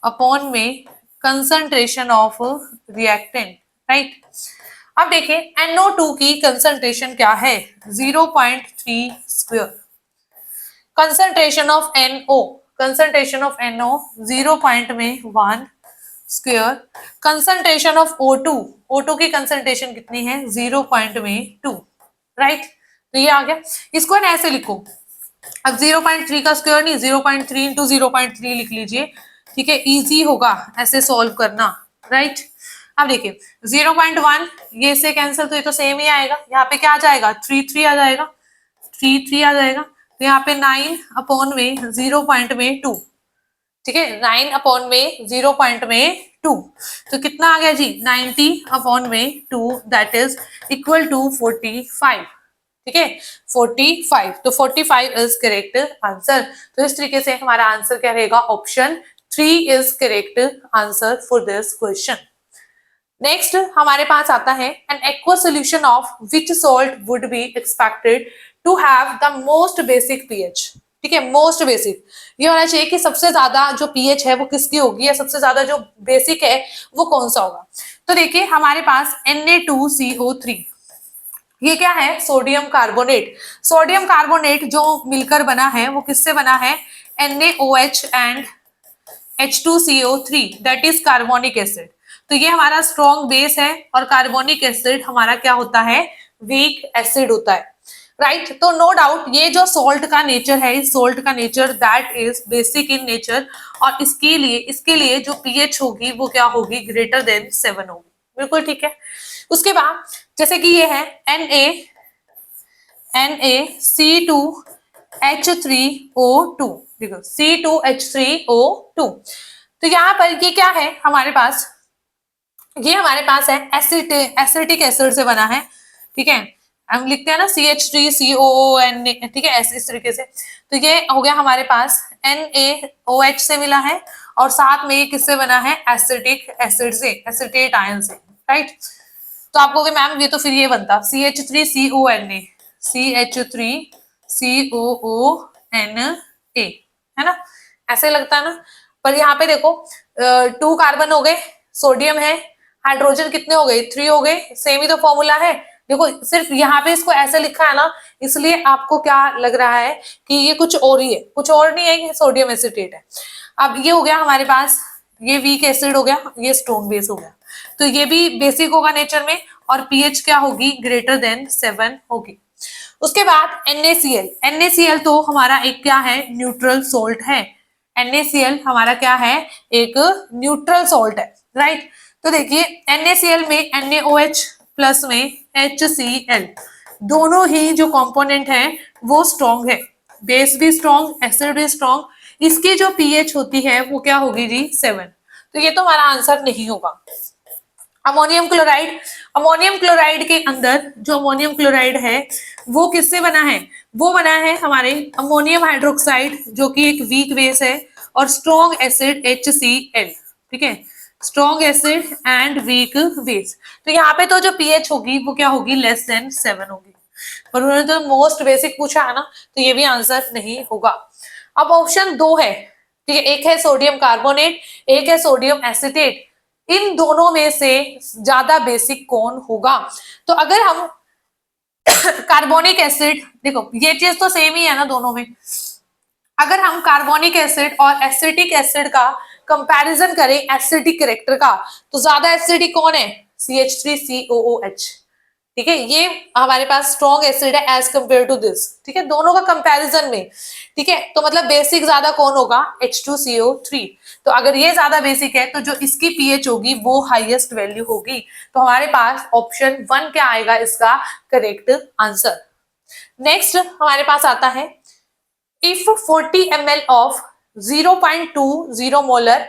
upon में concentration of reactant, right. अब देखिए NO2 की concentration क्या है, 0.3 square. Concentration of NO, concentration of NO 0.1 square. Concentration of O2, O2 की कंसंट्रेशन कितनी है, 0.2, राइट। तो ये आ गया, इसको ना ऐसे लिखो, अब 0.3 का स्क्वायर नहीं, 0.3 इंटू 0.3 लिख लीजिए, ठीक है, इजी होगा ऐसे सॉल्व करना, राइट। अब देखिए 0.1 ये से कैंसिल, तो ये तो सेम ही आएगा, यहाँ पे क्या आ जाएगा, 3 आ जाएगा, 3 आ जाएगा, तो यहाँ पे 9 अपॉन में 0.2, ठीक है, 9 अपॉन में 0.2, तो कितना आ गया जी, 90 अपॉन में 2, दैट इज इक्वल टू 45, ठीक है, 45। तो 45 इज करेक्ट आंसर। तो इस तरीके से हमारा आंसर क्या रहेगा, option 3 is correct answer for this question. Next हमारे पास आता है, an aqua solution of which salt would be expected to have the most basic pH, ठीक है, मोस्ट बेसिक, ये होना चाहिए कि सबसे ज्यादा जो पीएच है वो किसकी होगी, या सबसे ज्यादा जो बेसिक है वो कौन सा होगा। तो देखिए हमारे पास Na2CO3, ये क्या है, सोडियम कार्बोनेट। सोडियम कार्बोनेट जो मिलकर बना है वो किससे बना है, NaOH and H2CO3, that is carbonic acid. तो ये हमारा स्ट्रॉन्ग बेस है और कार्बोनिक एसिड हमारा क्या होता है, वीक एसिड होता है, राइट। तो नो डाउट ये जो सोल्ट का नेचर है, इस सोल्ट का nature that is basic in nature, और इसके लिए जो पीएच होगी वो क्या होगी, ग्रेटर देन 7 होगी, बिल्कुल ठीक है। उसके बाद जैसे कि ये है NaC2H3O2, देखो C2H3O2, तो यहाँ पर ये क्या है हमारे पास, ये हमारे पास है एसिटिक एसिड से बना है, ठीक है, हम लिखते हैं ना CH3COON, ठीक है, ऐसे इस तरीके से। तो ये हो गया हमारे पास NaOH से मिला है, और साथ में ये किससे बना है, एसिटिक एसिड से, एसिटेट आयन से, राइट। तो आप कहोगे मैम ये तो फिर ये बनता CH3CONA, CH3COONA, है ना, ऐसे लगता है ना। पर यहाँ पे देखो 2 कार्बन हो गए, सोडियम है, हाइड्रोजन कितने हो गए, 3 हो गए, सेम ही तो फॉर्मूला है। देखो सिर्फ यहाँ पे इसको ऐसे लिखा है ना, इसलिए आपको क्या लग रहा है कि ये कुछ और ही है, कुछ और नहीं है, ये सोडियम एसिटेट है। अब ये हो गया हमारे पास, ये वीक एसिड हो गया, ये स्ट्रॉन्ग बेस हो गया, तो ये भी बेसिक होगा नेचर में, और पीएच क्या होगी, ग्रेटर देन 7 होगी। उसके बाद NaCl तो हमारा एक क्या है, न्यूट्रल सोल्ट है। NaCl हमारा क्या है, एक न्यूट्रल सोल्ट है, राइट। तो देखिए NaCl में NaOH प्लस में HCl, दोनों ही जो कंपोनेंट है वो स्ट्रॉन्ग है, बेस भी स्ट्रॉन्ग, एसिड भी स्ट्रॉन्ग, इसकी जो पीएच होती है वो क्या होगी जी, 7। तो ये तो हमारा आंसर नहीं होगा। अमोनियम क्लोराइड, अमोनियम क्लोराइड के अंदर जो अमोनियम क्लोराइड है वो किससे बना है, वो बना है हमारे अमोनियम हाइड्रोक्साइड, जो कि एक वीक बेस है, और स्ट्रॉन्ग एसिड HCl, ठीक है, strong acid and weak base. तो यहाँ पे तो जो पीएच होगी वो क्या होगी, लेस देन 7 होगी, पर उन्होंने तो मोस्ट बेसिक पूछा है ना, तो ये भी आंसर नहीं होगा। अब ऑप्शन 2 है, ठीक है, एक है सोडियम कार्बोनेट, एक है सोडियम एसिटेट, इन दोनों में से ज्यादा बेसिक कौन होगा। तो अगर हम कार्बोनिक एसिड, देखो ये चीज तो सेम ही है ना दोनों में, अगर हम कार्बोनिक एसिड और एसिटिक एसिड का कंपैरिजन करें एसिडिक कैरेक्टर का, तो ज्यादा एसिडिक कौन है, CH3COOH, ठीक है, ये हमारे पास स्ट्रॉन्ग एसिड है एज कंपेयर टू दिस, ठीक है, दोनों का कंपैरिजन में, ठीक है, तो मतलब बेसिक ज्यादा कौन होगा, H2CO3। तो अगर ये ज्यादा बेसिक है तो जो इसकी पीएच होगी वो हाईएस्ट वैल्यू होगी, तो हमारे पास ऑप्शन 1 क्या आएगा इसका करेक्ट आंसर। नेक्स्ट हमारे पास आता है, if 40 ml of 0.20 molar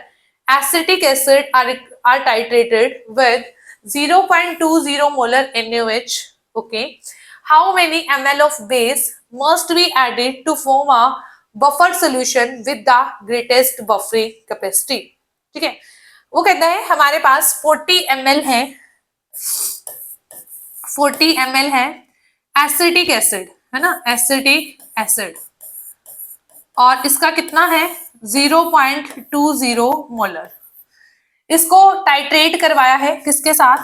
acetic acid are titrated with 0.20 molar NaOH, okay, how many ml of base must be added to form a buffer solution with the greatest buffering capacity, ठीक है। वो कहता है हमारे पास 40 ml है, 40 ml है acetic acid, है ना, एसिटिक एसिड, और इसका कितना है 0.20 मोलर। इसको टाइट्रेट करवाया है किसके साथ,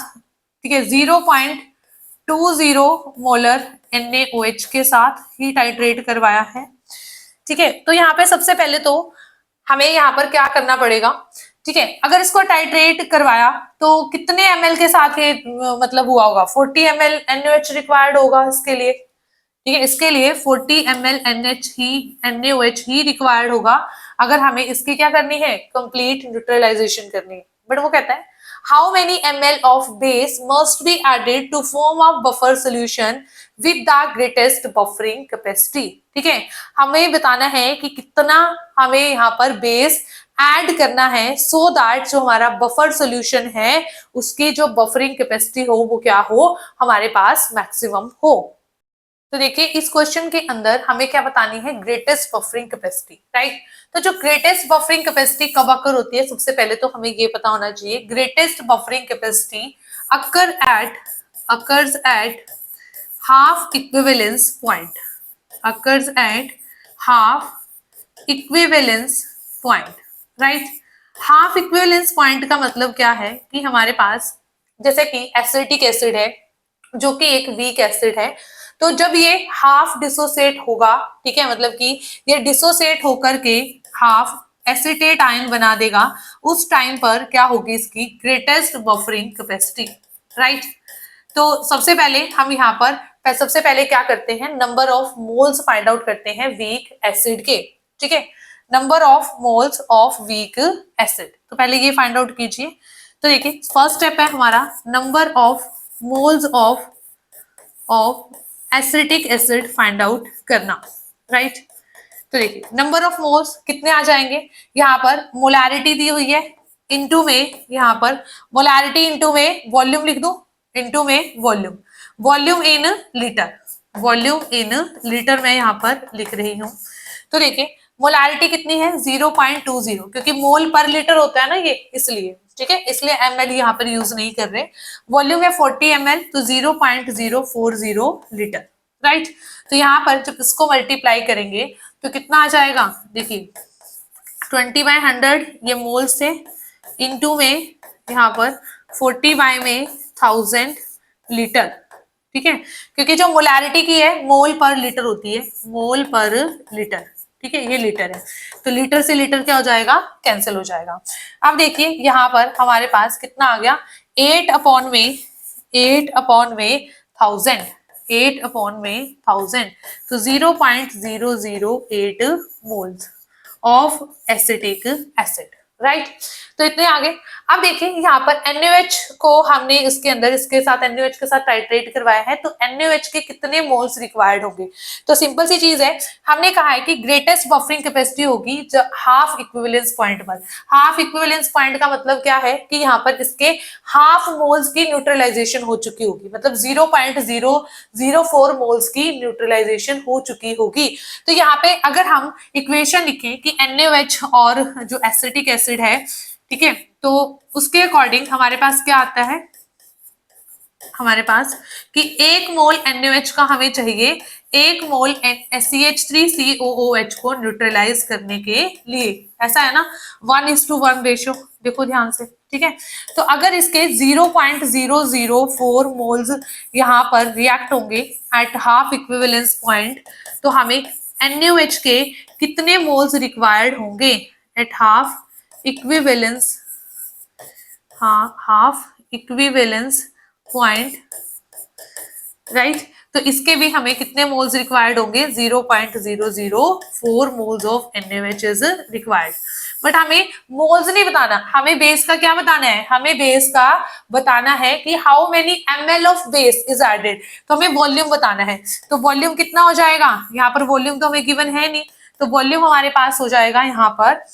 ठीक है, 0.20 मोलर NaOH के साथ ही टाइट्रेट करवाया है, ठीक है। तो यहाँ पे सबसे पहले तो हमें यहाँ पर क्या करना पड़ेगा, ठीक है, अगर इसको टाइट्रेट करवाया तो कितने ml के साथ ये मतलब हुआ होगा, 40 ml NaOH रिक्वायर्ड होगा इसके लिए, ठीक है, इसके लिए 40 ml NaOH ही रिक्वायर्ड होगा अगर हमें इसकी क्या करनी है, कंप्लीट न्यूट्रलाइजेशन करनी है। बट वो कहता है how many ml of base must be added to form a buffer solution with the greatest buffering capacity, ठीक है, हमें बताना है कि कितना हमें यहाँ पर बेस ऐड करना है सो दैट जो हमारा बफर सोल्यूशन है उसकी जो बफरिंग कैपेसिटी हो वो क्या हो, हमारे पास मैक्सिमम हो। तो देखिए इस क्वेश्चन के अंदर हमें क्या बतानी है, ग्रेटेस्ट बफरिंग कैपेसिटी, राइट। तो जो ग्रेटेस्ट बफरिंग कैपेसिटी कब अकर होती है, सबसे पहले तो हमें ये पता होना चाहिए, greatest buffering capacity occurs at half equivalence point, occurs at half equivalence point, right. Half equivalence point का मतलब क्या है कि हमारे पास जैसे कि एसिटिक एसिड है जो कि एक वीक एसिड है, तो जब ये हाफ डिसोसिएट होगा, ठीक है, मतलब कि ये डिसोसिएट होकर के हाफ एसिटेट आयन बना देगा, उस टाइम पर क्या होगी इसकी ग्रेटेस्ट बफरिंग कैपेसिटी, राइट। तो सबसे पहले हम यहाँ पर सबसे पहले क्या करते हैं, number of moles find out करते हैं वीक एसिड के, ठीक है, number of moles of weak acid, तो पहले ये फाइंड आउट कीजिए। तो देखिए फर्स्ट स्टेप है हमारा number of moles of acetic acid find out करना, राइट। तो देखिए नंबर ऑफ मोल्स कितने आ जाएंगे, यहाँ पर मोलैरिटी दी हुई है, इनटू में यहाँ पर मोलैरिटी इनटू में वॉल्यूम लिख दो, इनटू में volume, volume in litre, volume in litre मैं यहाँ पर लिख रही हूँ। तो देखिए मोलैरिटी कितनी है 0.20, क्योंकि मोल पर लीटर होता है ना ये, इसलिए, ठीक है, इसलिए ml यहाँ पर यूज नहीं कर रहे। वॉल्यूम है 40 ml, तो 0.040 लीटर, राइट। तो यहाँ पर जब इसको मल्टीप्लाई करेंगे तो कितना आ जाएगा, देखिए 20/100 ये मोल से, इनटू में यहाँ पर 40/1000 लीटर, ठीक है, क्योंकि जो मोलैरिटी की है मोल पर लीटर होती है, मोल पर लीटर, ठीक है, ये लीटर है, तो लीटर से लीटर क्या हो जाएगा, कैंसिल हो जाएगा। अब देखिए यहाँ पर हमारे पास कितना आ गया, 8/1000, 8/1000, तो 0.008 moles of acetic acid, right. तो इतने आगे। अब देखिए यहाँ पर NaOH को हमने इसके अंदर इसके साथ NaOH के साथ टाइट्रेट करवाया है, तो NaOH के कितने मोल्स रिक्वायर्ड होंगे, तो सिंपल सी चीज है, हमने कहा है कि ग्रेटेस्ट बफरिंग कैपेसिटी होगी जब हाफ इक्विवेलेंस पॉइंट पर। हाफ इक्विवेलेंस पॉइंट का मतलब क्या है कि यहाँ पर इसके हाफ मोल्स की न्यूट्रलाइजेशन हो चुकी होगी, मतलब 0.004 मोल्स की न्यूट्रलाइजेशन हो चुकी होगी। तो यहाँ पे अगर हम इक्वेशन लिखें कि NaOH और जो एसिटिक एसिड है, ठीक है, तो उसके अकॉर्डिंग हमारे पास क्या आता है, हमारे पास कि 1 मोल NaOH का हमें चाहिए 1 मोल CH3COOH को न्यूट्रलाइज करने के लिए, ऐसा है ना, 1:1 रेशियो, देखो ध्यान से, ठीक है। तो अगर इसके 0.004 मोल्स यहाँ पर रिएक्ट होंगे एट हाफ इक्विवेलेंस पॉइंट, तो हमें NaOH के कितने मोल्स रिक्वायर्ड होंगे at half equivalence, half equivalence point, right. तो इसके भी हमें कितने मोल्स रिक्वायर्ड होंगे, 0.004 moles of NaOH is required. But हमें मोल्स नहीं बताना, हमें बेस का क्या बताना है, हमें बेस का बताना है कि how many ml of base is added, तो हमें वॉल्यूम बताना है। तो वॉल्यूम कितना हो जाएगा, यहाँ पर वॉल्यूम तो हमें गिवन है नहीं, तो वॉल्यूम हमारे पास हो जाएगा यहाँ पर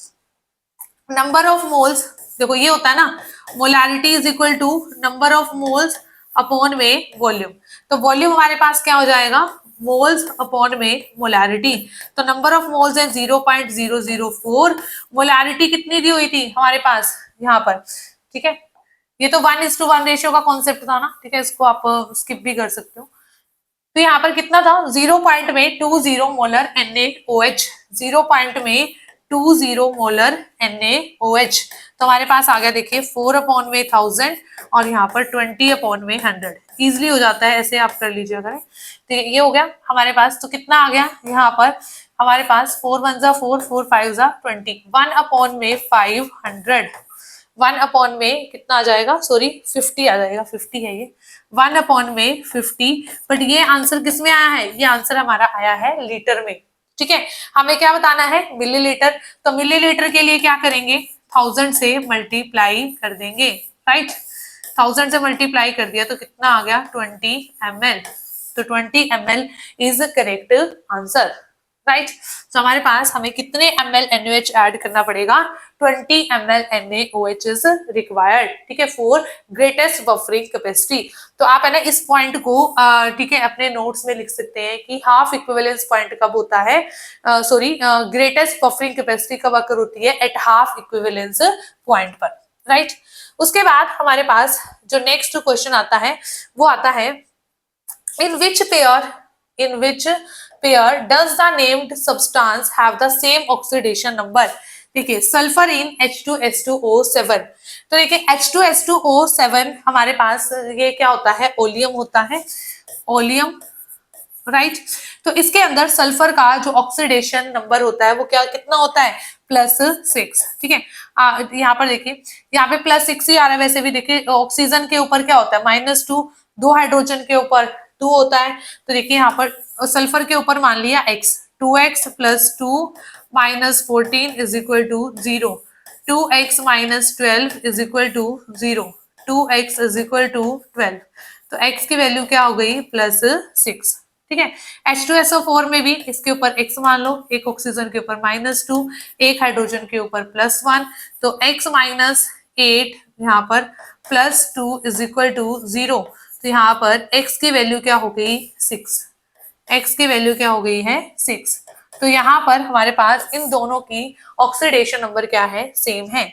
नंबर ऑफ मोल्स, देखो ये होता है ना, molarity is equal to number of moles upon में वॉल्यूम, तो वॉल्यूम हमारे पास क्या हो जाएगा, मोल्स अपॉन में मोलैरिटी, तो नंबर ऑफ मोल्स है 0.004, मोलैरिटी कितनी दी हुई थी हमारे पास यहाँ पर, ठीक है, ये तो 1:1 रेशियो का कॉन्सेप्ट था ना, ठीक है, इसको आप स्किप भी कर सकते हो। तो यहाँ पर कितना था, 0.20 मोलर NaOH, 0.20 20 मोलर NaOH। तो हमारे पास आ गया देखिए 4/1000 और यहाँ पर 20/100। इजिली हो जाता है, ऐसे आप कर लीजिए अगर। तो ये हो गया हमारे पास। तो कितना आ गया यहाँ पर हमारे पास 4 1 जा 4 4 5 जा 20, 1/500। 1/में कितना आ जाएगा, सॉरी 50 आ जाएगा, 50 है ये, 1/50। बट ये आंसर किस में आया है, ये आंसर हमारा आया है लीटर में। ठीक है, हमें क्या बताना है, मिलीलीटर। तो मिलीलीटर के लिए क्या करेंगे, 1000 से मल्टीप्लाई कर देंगे, राइट। 1000 से मल्टीप्लाई कर दिया तो कितना आ गया 20 ml। तो 20 ml is correct answer, right. तो हमारे पास हमें कितने ml NaOH ऐड करना पड़ेगा, 20 ml NaOH इज रिक्वायर्ड, ठीक है, फॉर ग्रेटेस्ट बफरिंग कैपेसिटी। तो आप है ना इस पॉइंट को ठीक है अपने नोट्स में लिख सकते हैं कि हाफ इक्विवेलेंस पॉइंट कब होता है, सॉरी ग्रेटेस्ट बफरिंग कैपेसिटी कब अकर होती है, एट हाफ इक्विवेलेंस पॉइंट पर, राइट। उसके बाद हमारे पास जो नेक्स्ट क्वेश्चन आता है वो आता है, in which pair does the named substance have the same oxidation number। देखिए सल्फर इन H2S2O7। तो देखिए H2S2O7 हमारे पास ये क्या होता है, ओलियम होता है, ओलियम, राइट। तो इसके अंदर सल्फर का जो ऑक्सीडेशन नंबर होता है वो क्या कितना होता है, +6, ठीक है। यहाँ पर देखिए यहाँ पे +6 ही आ रहा है, वैसे भी देखिए ऑक्सीजन के ऊपर क्या होता है -2, 2 हाइड्रोजन के ऊपर 2 होता है। तो देखिए यहाँ पर सल्फर के ऊपर मान लिया x, 2x + 2 - 14 = 0, 2x - 12 = 0, 2x = 12। तो x की वैल्यू क्या हो गई +6, ठीक है। H2SO4 में भी इसके ऊपर x मान लो, एक ऑक्सीजन के ऊपर -2, एक हाइड्रोजन के ऊपर +1, तो x - 8 यहाँ पर +2 = 0। तो यहाँ पर x की वैल्यू क्या हो गई 6, x की वैल्यू क्या हो गई है 6। तो यहाँ पर हमारे पास इन दोनों की ऑक्सीडेशन नंबर क्या है, सेम है।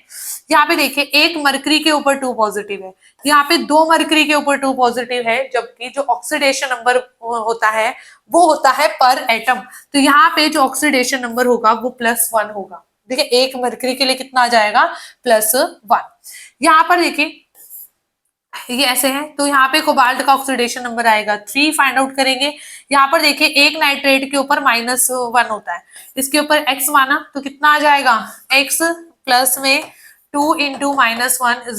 यहाँ पे देखिए एक मरकरी के ऊपर 2 पॉजिटिव है, यहाँ पे 2 मरकरी के ऊपर 2 पॉजिटिव है, जबकि जो ऑक्सीडेशन नंबर होता है वो होता है पर एटम। तो यहाँ पे जो ऑक्सीडेशन नंबर होगा वो +1 होगा। देखिए एक मरकरी के लिए कितना आ जाएगा +1। यहाँ पर देखिए ये ऐसे है, तो यहाँ पे कोबाल्ट का ऑक्सीडेशन नंबर आएगा 3, फाइंड आउट करेंगे। यहाँ पर देखिए एक नाइट्रेट के ऊपर -1 होता है, इसके ऊपर x माना तो कितना आ जाएगा, x प्लस में 2 × -1 =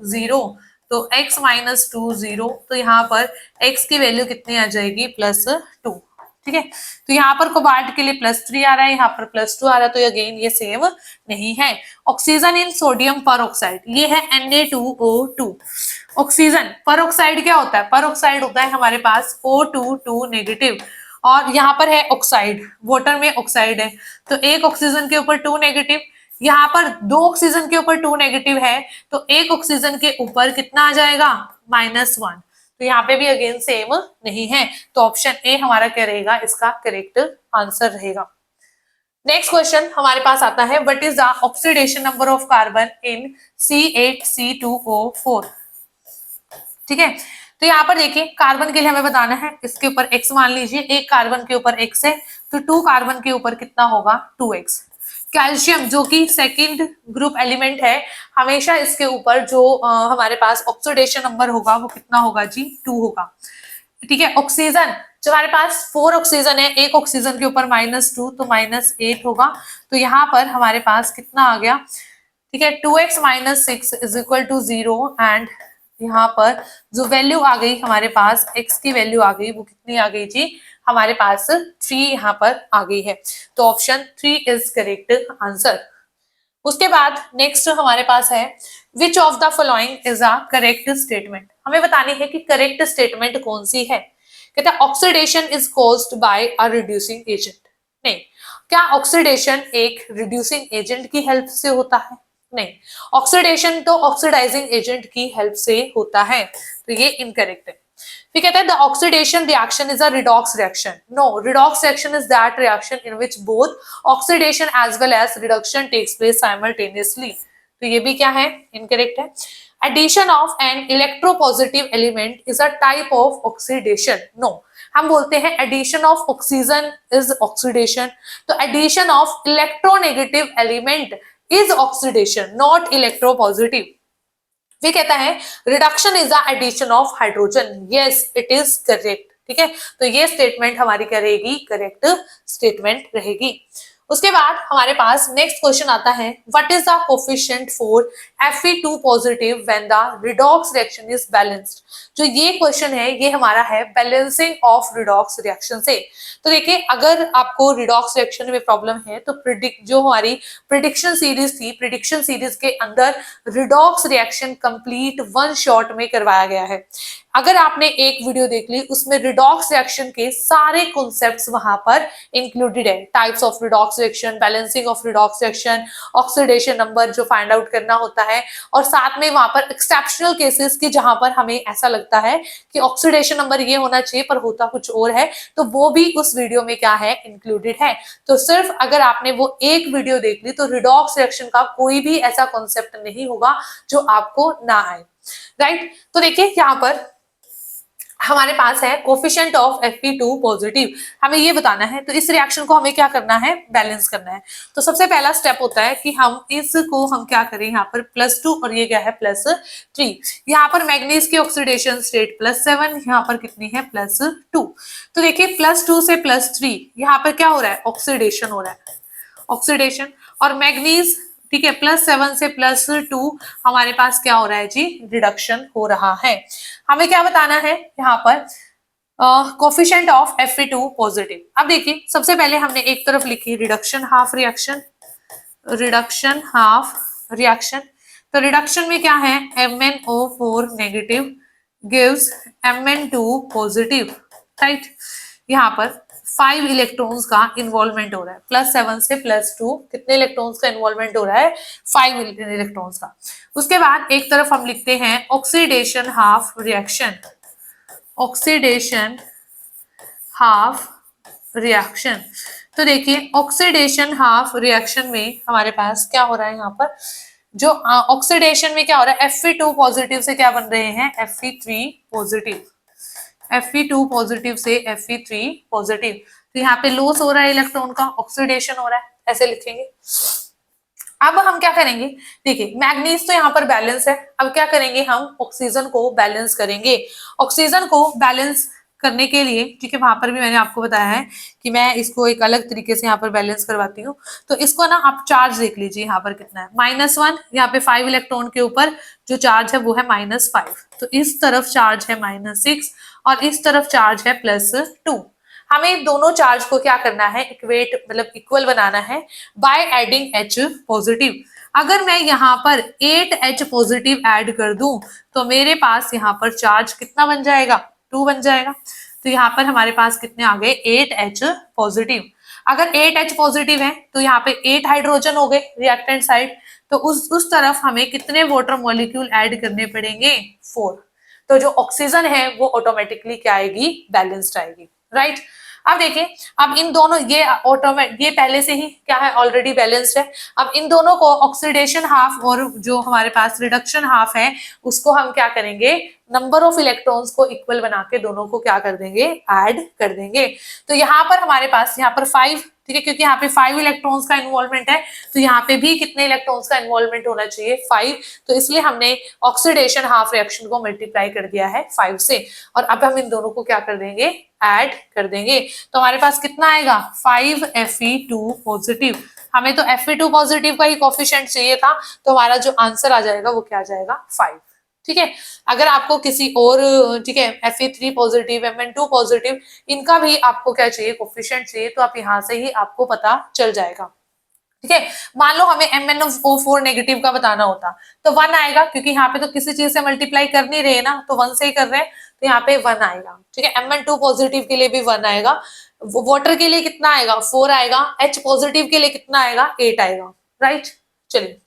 0, तो x - 2 0। तो यहाँ पर x की वैल्यू कितनी आ जाएगी +2, ठीक है। तो यहाँ पर कोबाल्ट के लिए +3 आ रहा है, यहाँ पर +2 आ रहा है, तो अगेन ये सेम नहीं है। ऑक्सीजन इन सोडियम परऑक्साइड, ये है Na2O2। ऑक्सीजन परऑक्साइड क्या होता है, परऑक्साइड होता है हमारे पास O2 और यहाँ पर है ऑक्साइड, वाटर में ऑक्साइड है, तो एक ऑक्सीजन के ऊपर 2 यहाँ पर 2 ऑक्सीजन के ऊपर 2 है, तो एक ऑक्सीजन के ऊपर कितना आ जाएगा -1। तो यहाँ पे भी अगेन सेम नहीं है, तो ऑप्शन ए हमारा क्या रहेगा, इसका करेक्ट आंसर रहेगा। नेक्स्ट क्वेश्चन हमारे पास आता है, what is the oxidation number of carbon in C8C2O4। ठीक है, तो यहाँ पर देखिए कार्बन के लिए हमें बताना है, इसके ऊपर x मान लीजिए, एक कार्बन के ऊपर x है, तो 2 कार्बन के ऊपर कितना होगा 2x। कैल्शियम जो कि सेकंड ग्रुप एलिमेंट है, हमेशा इसके ऊपर जो हमारे पास ऑक्सीडेशन नंबर होगा वो कितना होगा जी 2 होगा, ठीक है। ऑक्सीजन जो हमारे पास 4 ऑक्सीजन है, एक ऑक्सीजन के ऊपर -2 तो -8 होगा, तो यहाँ पर हमारे पास कितना आ गया, ठीक है, 2x - 6 = 0 एंड यहाँ पर जो वैल्यू आ गई हमारे पास x की वैल्यू आ गई, वो कितनी आ गई जी हमारे पास 3 यहाँ पर आ गई है, तो ऑप्शन 3 इज करेक्ट आंसर। उसके बाद नेक्स्ट हमारे पास है, which of the following is a correct statement. हमें बतानी है कि करेक्ट स्टेटमेंट कौन सी है। कहता है oxidation is caused by a reducing agent. नहीं, क्या ऑक्सीडेशन एक रिड्यूसिंग एजेंट की हेल्प से होता है, नहीं, ऑक्सीडेशन तो ऑक्सीडाइजिंग एजेंट की हेल्प से होता है, तो ये इनकरेक्ट है। फिर कहता है the oxidation reaction is a redox reaction. No, redox reaction is that reaction in which both oxidation as well as reduction takes place simultaneously, तो ये भी क्या है, इनकरेक्ट है। Addition of an electropositive element is a type of oxidation. No, हम बोलते हैं addition of oxygen is oxidation, तो addition of electronegative element is oxidation, not electropositive. ये कहता है reduction is the addition of hydrogen. Yes, it is correct. ठीक है, तो ये स्टेटमेंट हमारी क्या रहेगी, करेक्ट स्टेटमेंट रहेगी। उसके बाद हमारे पास नेक्स्ट क्वेश्चन आता है, what is the coefficient for Fe2 positive when the redox reaction is balanced. जो ये क्वेश्चन है ये हमारा है बैलेंसिंग ऑफ रिडॉक्स रिएक्शन से। तो देखिए, अगर आपको रिडॉक्स रिएक्शन में प्रॉब्लम है तो जो हमारी प्रिडिक्शन सीरीज थी, प्रिडिक्शन सीरीज के अंदर redox reaction complete one shot में करवाया गया है। अगर आपने एक वीडियो देख ली, उसमें रिडॉक्स रिएक्शन के सारे कॉन्सेप्ट्स वहां पर इंक्लूडेड है। Types of redox reaction, balancing of redox reaction, oxidation number जो फाइंड आउट करना होता है, और साथ में वहां पर एक्सेप्शनल केसेस की जहां पर हमें ऐसा लगता है कि ऑक्सीडेशन नंबर ये होना चाहिए पर होता कुछ और है, तो वो भी उस वीडियो में क्या है, इंक्लूडेड है। तो सिर्फ अगर आपने वो एक वीडियो देख ली तो रिडॉक्स रिएक्शन का कोई भी ऐसा कॉन्सेप्ट नहीं होगा जो आपको ना आए, राइट। तो देखिए यहाँ पर हमारे पास है कोफिशिएंट ऑफ Fe2 पॉजिटिव, हमें ये बताना है, तो इस रिएक्शन को हमें क्या करना है, बैलेंस करना है। तो सबसे पहला स्टेप होता है कि हम इसको हम क्या करें, यहाँ पर +2 और ये क्या है +3। यहाँ पर मैग्नीज की ऑक्सीडेशन स्टेट +7, यहाँ पर कितनी है +2। तो देखिए +2 से +3 यहाँ पर क्या हो रहा है, ऑक्सीडेशन हो रहा है, ऑक्सीडेशन। और मैग्नीज, ठीक है, +7 से +2 हमारे पास क्या हो रहा है जी, रिडक्शन हो रहा है। हमें क्या बताना है यहाँ पर, कोफिशिएंट ऑफ Fe2 पॉजिटिव। अब देखिए सबसे पहले हमने एक तरफ लिखी reduction half reaction, reduction half reaction. तो रिडक्शन में क्या है, MnO4 negative gives Mn2 positive, right. यहाँ पर 5 इलेक्ट्रॉन्स का इन्वॉल्वमेंट हो रहा है, +7 से +2 कितने इलेक्ट्रॉन्स का इन्वॉल्वमेंट हो रहा है, 5 इलेक्ट्रॉन्स का। उसके बाद एक तरफ हम लिखते हैं oxidation half reaction, oxidation half reaction. तो देखिए ऑक्सीडेशन हाफ रिएक्शन में हमारे पास क्या हो रहा है, यहाँ पर जो ऑक्सीडेशन में क्या हो रहा है, Fe2 पॉजिटिव से क्या बन रहे हैं, Fe3 पॉजिटिव, Fe2 पॉजिटिव से Fe3 पॉजिटिव। तो यहाँ पे लॉस हो रहा है इलेक्ट्रॉन का, ऑक्सीडेशन हो रहा है, ऐसे लिखेंगे। अब हम क्या करेंगे, देखिए मैग्नीज तो यहाँ पर बैलेंस है, अब क्या करेंगे, हम ऑक्सीजन को बैलेंस करेंगे। ऑक्सीजन को बैलेंस करने के लिए, ठीक है, वहां पर भी मैंने आपको बताया है कि मैं इसको एक अलग तरीके से यहाँ पर बैलेंस करवाती हूँ। तो इसको ना आप चार्ज देख लीजिए, यहाँ पर कितना है, -1, यहाँ पे 5 इलेक्ट्रॉन के ऊपर जो चार्ज है वो है -5, तो इस तरफ चार्ज है -6 और इस तरफ चार्ज है +2। हमें दोनों चार्ज को क्या करना है, इक्वेट मतलब इक्वल बनाना है बाय एडिंग H पॉजिटिव। अगर मैं यहाँ पर 8H पॉजिटिव ऐड कर दूं तो मेरे पास यहाँ पर चार्ज कितना बन जाएगा, 2 बन जाएगा। तो यहाँ पर हमारे पास कितने आ गए, 8H पॉजिटिव। अगर 8H पॉजिटिव है तो यहाँ पे 8 हाइड्रोजन हो गए रिएक्टेंट साइड, तो उस तरफ हमें कितने वाटर मॉलिक्यूल ऐड करने पड़ेंगे, 4। तो जो ऑक्सीजन है वो ऑटोमेटिकली क्या आएगी, बैलेंस्ड आएगी, राइट। अब देखिए, अब इन दोनों ये पहले से ही क्या है, ऑलरेडी बैलेंस्ड है। अब इन दोनों को ऑक्सीडेशन हाफ और जो हमारे पास रिडक्शन हाफ है उसको हम क्या करेंगे, नंबर ऑफ इलेक्ट्रॉन्स को इक्वल बना के दोनों को क्या कर देंगे, ऐड कर देंगे। तो यहाँ पर हमारे पास यहाँ पर 5, ठीक है, क्योंकि यहाँ पे 5 इलेक्ट्रॉन्स का इन्वॉल्वमेंट है, तो यहाँ पे भी कितने इलेक्ट्रॉन्स का इन्वॉल्वमेंट होना चाहिए, 5। तो इसलिए हमने ऑक्सीडेशन हाफ रिएक्शन को मल्टीप्लाई कर दिया है 5 से, और अब हम इन दोनों को क्या कर देंगे, ऐड कर देंगे। तो हमारे पास कितना आएगा, 5 Fe2 पॉजिटिव। हमें तो Fe2 पॉजिटिव का ही कोफिशिएंट चाहिए था, तो हमारा जो आंसर आ जाएगा वो क्या आ जाएगा, 5। ठीक है, अगर आपको किसी और, ठीक है, Fe3 पॉजिटिव, Mn2 पॉजिटिव, इनका भी आपको क्या चाहिए, कोफिशिएंट चाहिए, तो आप यहाँ से ही आपको पता चल जाएगा। ठीक है, मान लो हमें MnO4 नेगेटिव का बताना होता तो 1 आएगा, क्योंकि यहाँ पे तो किसी चीज से मल्टीप्लाई कर नहीं रहे ना, तो 1 से ही कर रहे हैं, तो यहाँ पे 1 आएगा। ठीक है, Mn2 पॉजिटिव के लिए भी 1 आएगा, वाटर के लिए कितना आएगा, 4 आएगा, H पॉजिटिव के लिए कितना आएगा, 8 आएगा, राइट। चलिए,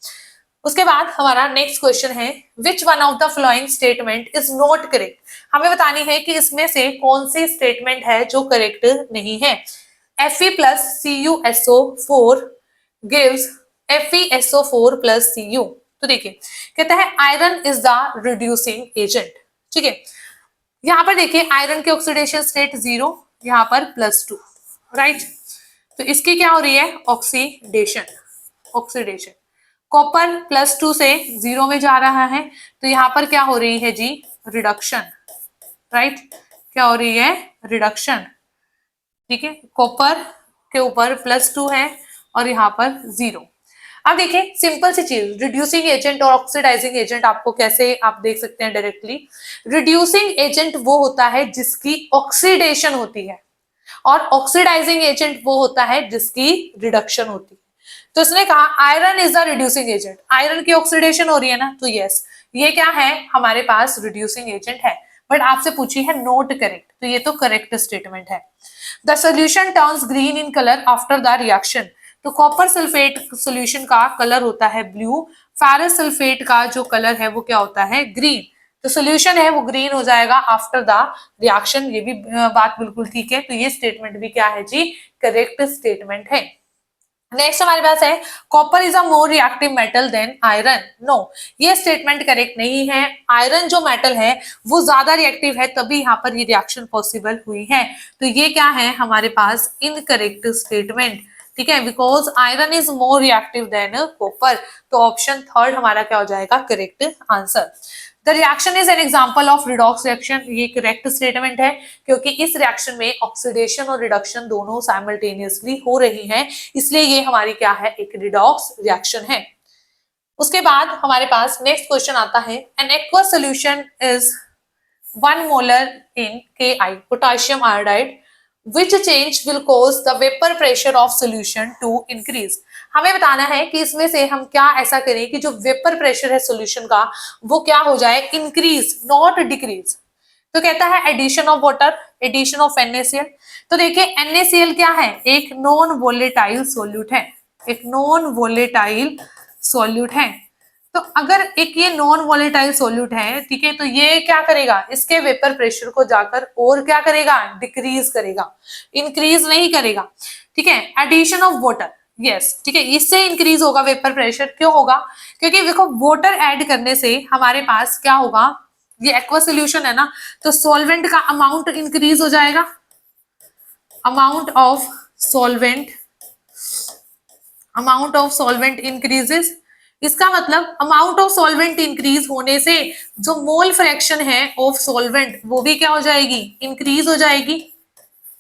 उसके बाद हमारा नेक्स्ट क्वेश्चन है, which one of the following statement is not correct. हमें बतानी है कि इसमें से कौन सी स्टेटमेंट है जो करेक्ट नहीं है। Fe plus CuSO4 gives FeSO4 plus Cu, तो देखिए कहता है iron is the reducing agent, ठीक है। यहाँ पर देखिए आयरन की ऑक्सीडेशन स्टेट 0, यहाँ पर +2, राइट। तो इसकी क्या हो रही है, ऑक्सीडेशन, ऑक्सीडेशन। कॉपर +2 से 0 में जा रहा है, तो यहाँ पर क्या हो रही है जी, रिडक्शन, राइट। क्या हो रही है, रिडक्शन, ठीक है। कॉपर के ऊपर +2 है और यहाँ पर 0। अब देखिए सिंपल सी चीज, रिड्यूसिंग एजेंट और ऑक्सीडाइजिंग एजेंट आपको कैसे आप देख सकते हैं डायरेक्टली। रिड्यूसिंग एजेंट वो होता है जिसकी ऑक्सीडेशन होती है और ऑक्सीडाइजिंग एजेंट वो होता है जिसकी रिडक्शन होती है। तो इसने कहा iron is the reducing agent, iron की ऑक्सीडेशन हो रही है ना, तो यस ये क्या है, हमारे पास रिड्यूसिंग एजेंट है। बट आपसे पूछी है नोट करेक्ट, तो ये तो करेक्ट स्टेटमेंट है। The solution turns green in colour after the reaction, तो कॉपर सल्फेट सोल्यूशन का कलर होता है ब्लू, फेरस सल्फेट का जो कलर है वो क्या होता है, ग्रीन। तो सोल्यूशन है वो ग्रीन हो जाएगा आफ्टर द रिएक्शन, ये भी बात बिल्कुल ठीक है। तो ये स्टेटमेंट भी क्या है जी, करेक्ट स्टेटमेंट है। नेक्स्ट हमारे पास है copper is a more reactive metal than iron, no ये स्टेटमेंट करेक्ट नहीं है। आयरन जो मेटल है वो ज्यादा रिएक्टिव है, तभी यहाँ पर ये रिएक्शन पॉसिबल हुई है। तो ये क्या है हमारे पास, इनकरेक्ट स्टेटमेंट, ठीक है, because iron is more reactive than copper. तो ऑप्शन थर्ड हमारा क्या हो जाएगा, correct answer. The reaction is an example of redox reaction, ये करेक्ट स्टेटमेंट है क्योंकि इस रिएक्शन में ऑक्सीडेशन और रिडक्शन दोनों साइमल्टेनियसली हो रही हैं, इसलिए ये हमारी क्या है, एक रिडॉक्स रिएक्शन है। उसके बाद हमारे पास नेक्स्ट क्वेश्चन आता है, an aqueous solution is 1 molar in Ki potassium iodide, which change will cause the vapor pressure of solution to increase। हमें बताना है कि इसमें से हम क्या ऐसा करें कि जो वेपर प्रेशर है सोल्यूशन का वो क्या हो जाए, इंक्रीज नॉट डिक्रीज। तो कहता है addition of water, addition of NaCl। तो देखिए NaCl क्या है, एक नॉन वोलेटाइल सोल्यूट है, एक नॉन वोलेटाइल सोल्यूट है। तो अगर एक ये नॉन वोलेटाइल सोल्यूट है, ठीक है, तो ये क्या करेगा, इसके वेपर प्रेशर को जाकर और क्या करेगा, डिक्रीज करेगा, इंक्रीज नहीं करेगा, ठीक है। एडिशन ऑफ वाटर, यस, ठीक है, इससे इंक्रीज होगा वेपर प्रेशर, क्यों होगा, क्योंकि देखो वाटर ऐड करने से हमारे पास क्या होगा, ये एक्वा सोल्यूशन है ना, तो सॉल्वेंट का अमाउंट इंक्रीज हो जाएगा, amount of solvent, amount of solvent increases. इसका मतलब अमाउंट ऑफ सॉल्वेंट इंक्रीज होने से जो मोल फ्रैक्शन है ऑफ सॉल्वेंट वो भी क्या हो जाएगी, इंक्रीज हो जाएगी,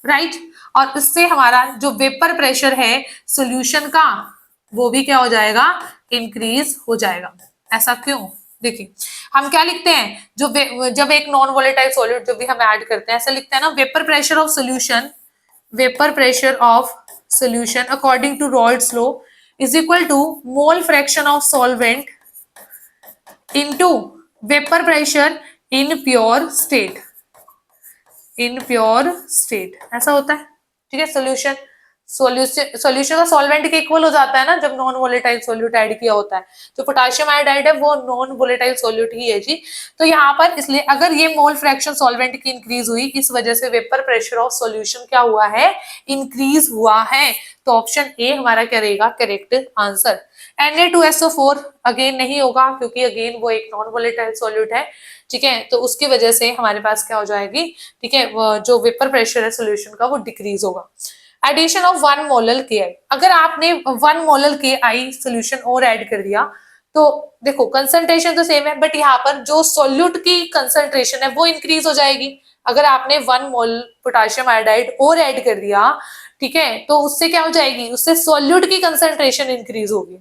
राइट। और इससे हमारा जो वेपर प्रेशर है सॉल्यूशन का वो भी क्या हो जाएगा, इंक्रीज हो जाएगा। ऐसा क्यों, देखिए हम क्या लिखते हैं, जब एक नॉन वोलेटाइल सॉल्यूट जब भी हम ऐड करते हैं ऐसा लिखते हैं ना, vapour pressure of solution, vapour pressure of solution according to Raoult's law is equal to mole fraction of solvent into vapor pressure in pure state, in pure state ऐसा होता है, ठीक है। सोल्यूशन का सॉल्वेंट के इक्वल हो जाता है ना जब नॉन वोलेटाइल सोल्यूट ऐड किया होता है, जो पोटेशियम आयोडाइड है वो नॉन वोलेटाइल सोल्यूट ही है जी। तो यहाँ पर इसलिए अगर ये मोल फ्रैक्शन सॉल्वेंट की इंक्रीज हुई, इस वजह से वेपर प्रेशर ऑफ सॉल्यूशन क्या हुआ है, इंक्रीज हुआ है। तो ऑप्शन ए हमारा क्या रहेगा, करेक्ट आंसर। Na2SO4 अगेन नहीं होगा क्योंकि अगेन वो एक नॉन वोलेटाइल सॉल्यूट है, ठीक है, तो उसकी वजह से हमारे पास क्या हो जाएगी, ठीक है, जो वेपर प्रेशर है सोल्यूशन का वो डिक्रीज होगा। एडिशन ऑफ 1 मोलर Ki, अगर आपने 1 मोलर Ki सोल्यूशन और ऐड कर दिया तो देखो कंसंट्रेशन तो सेम है, बट यहाँ पर जो सोल्यूट की कंसंट्रेशन है वो इंक्रीज हो जाएगी। अगर आपने 1 मोल पोटेशियम आयोडाइड और ऐड कर दिया, ठीक है, तो उससे क्या हो जाएगी, उससे सोल्यूट की कंसंट्रेशन इंक्रीज होगी।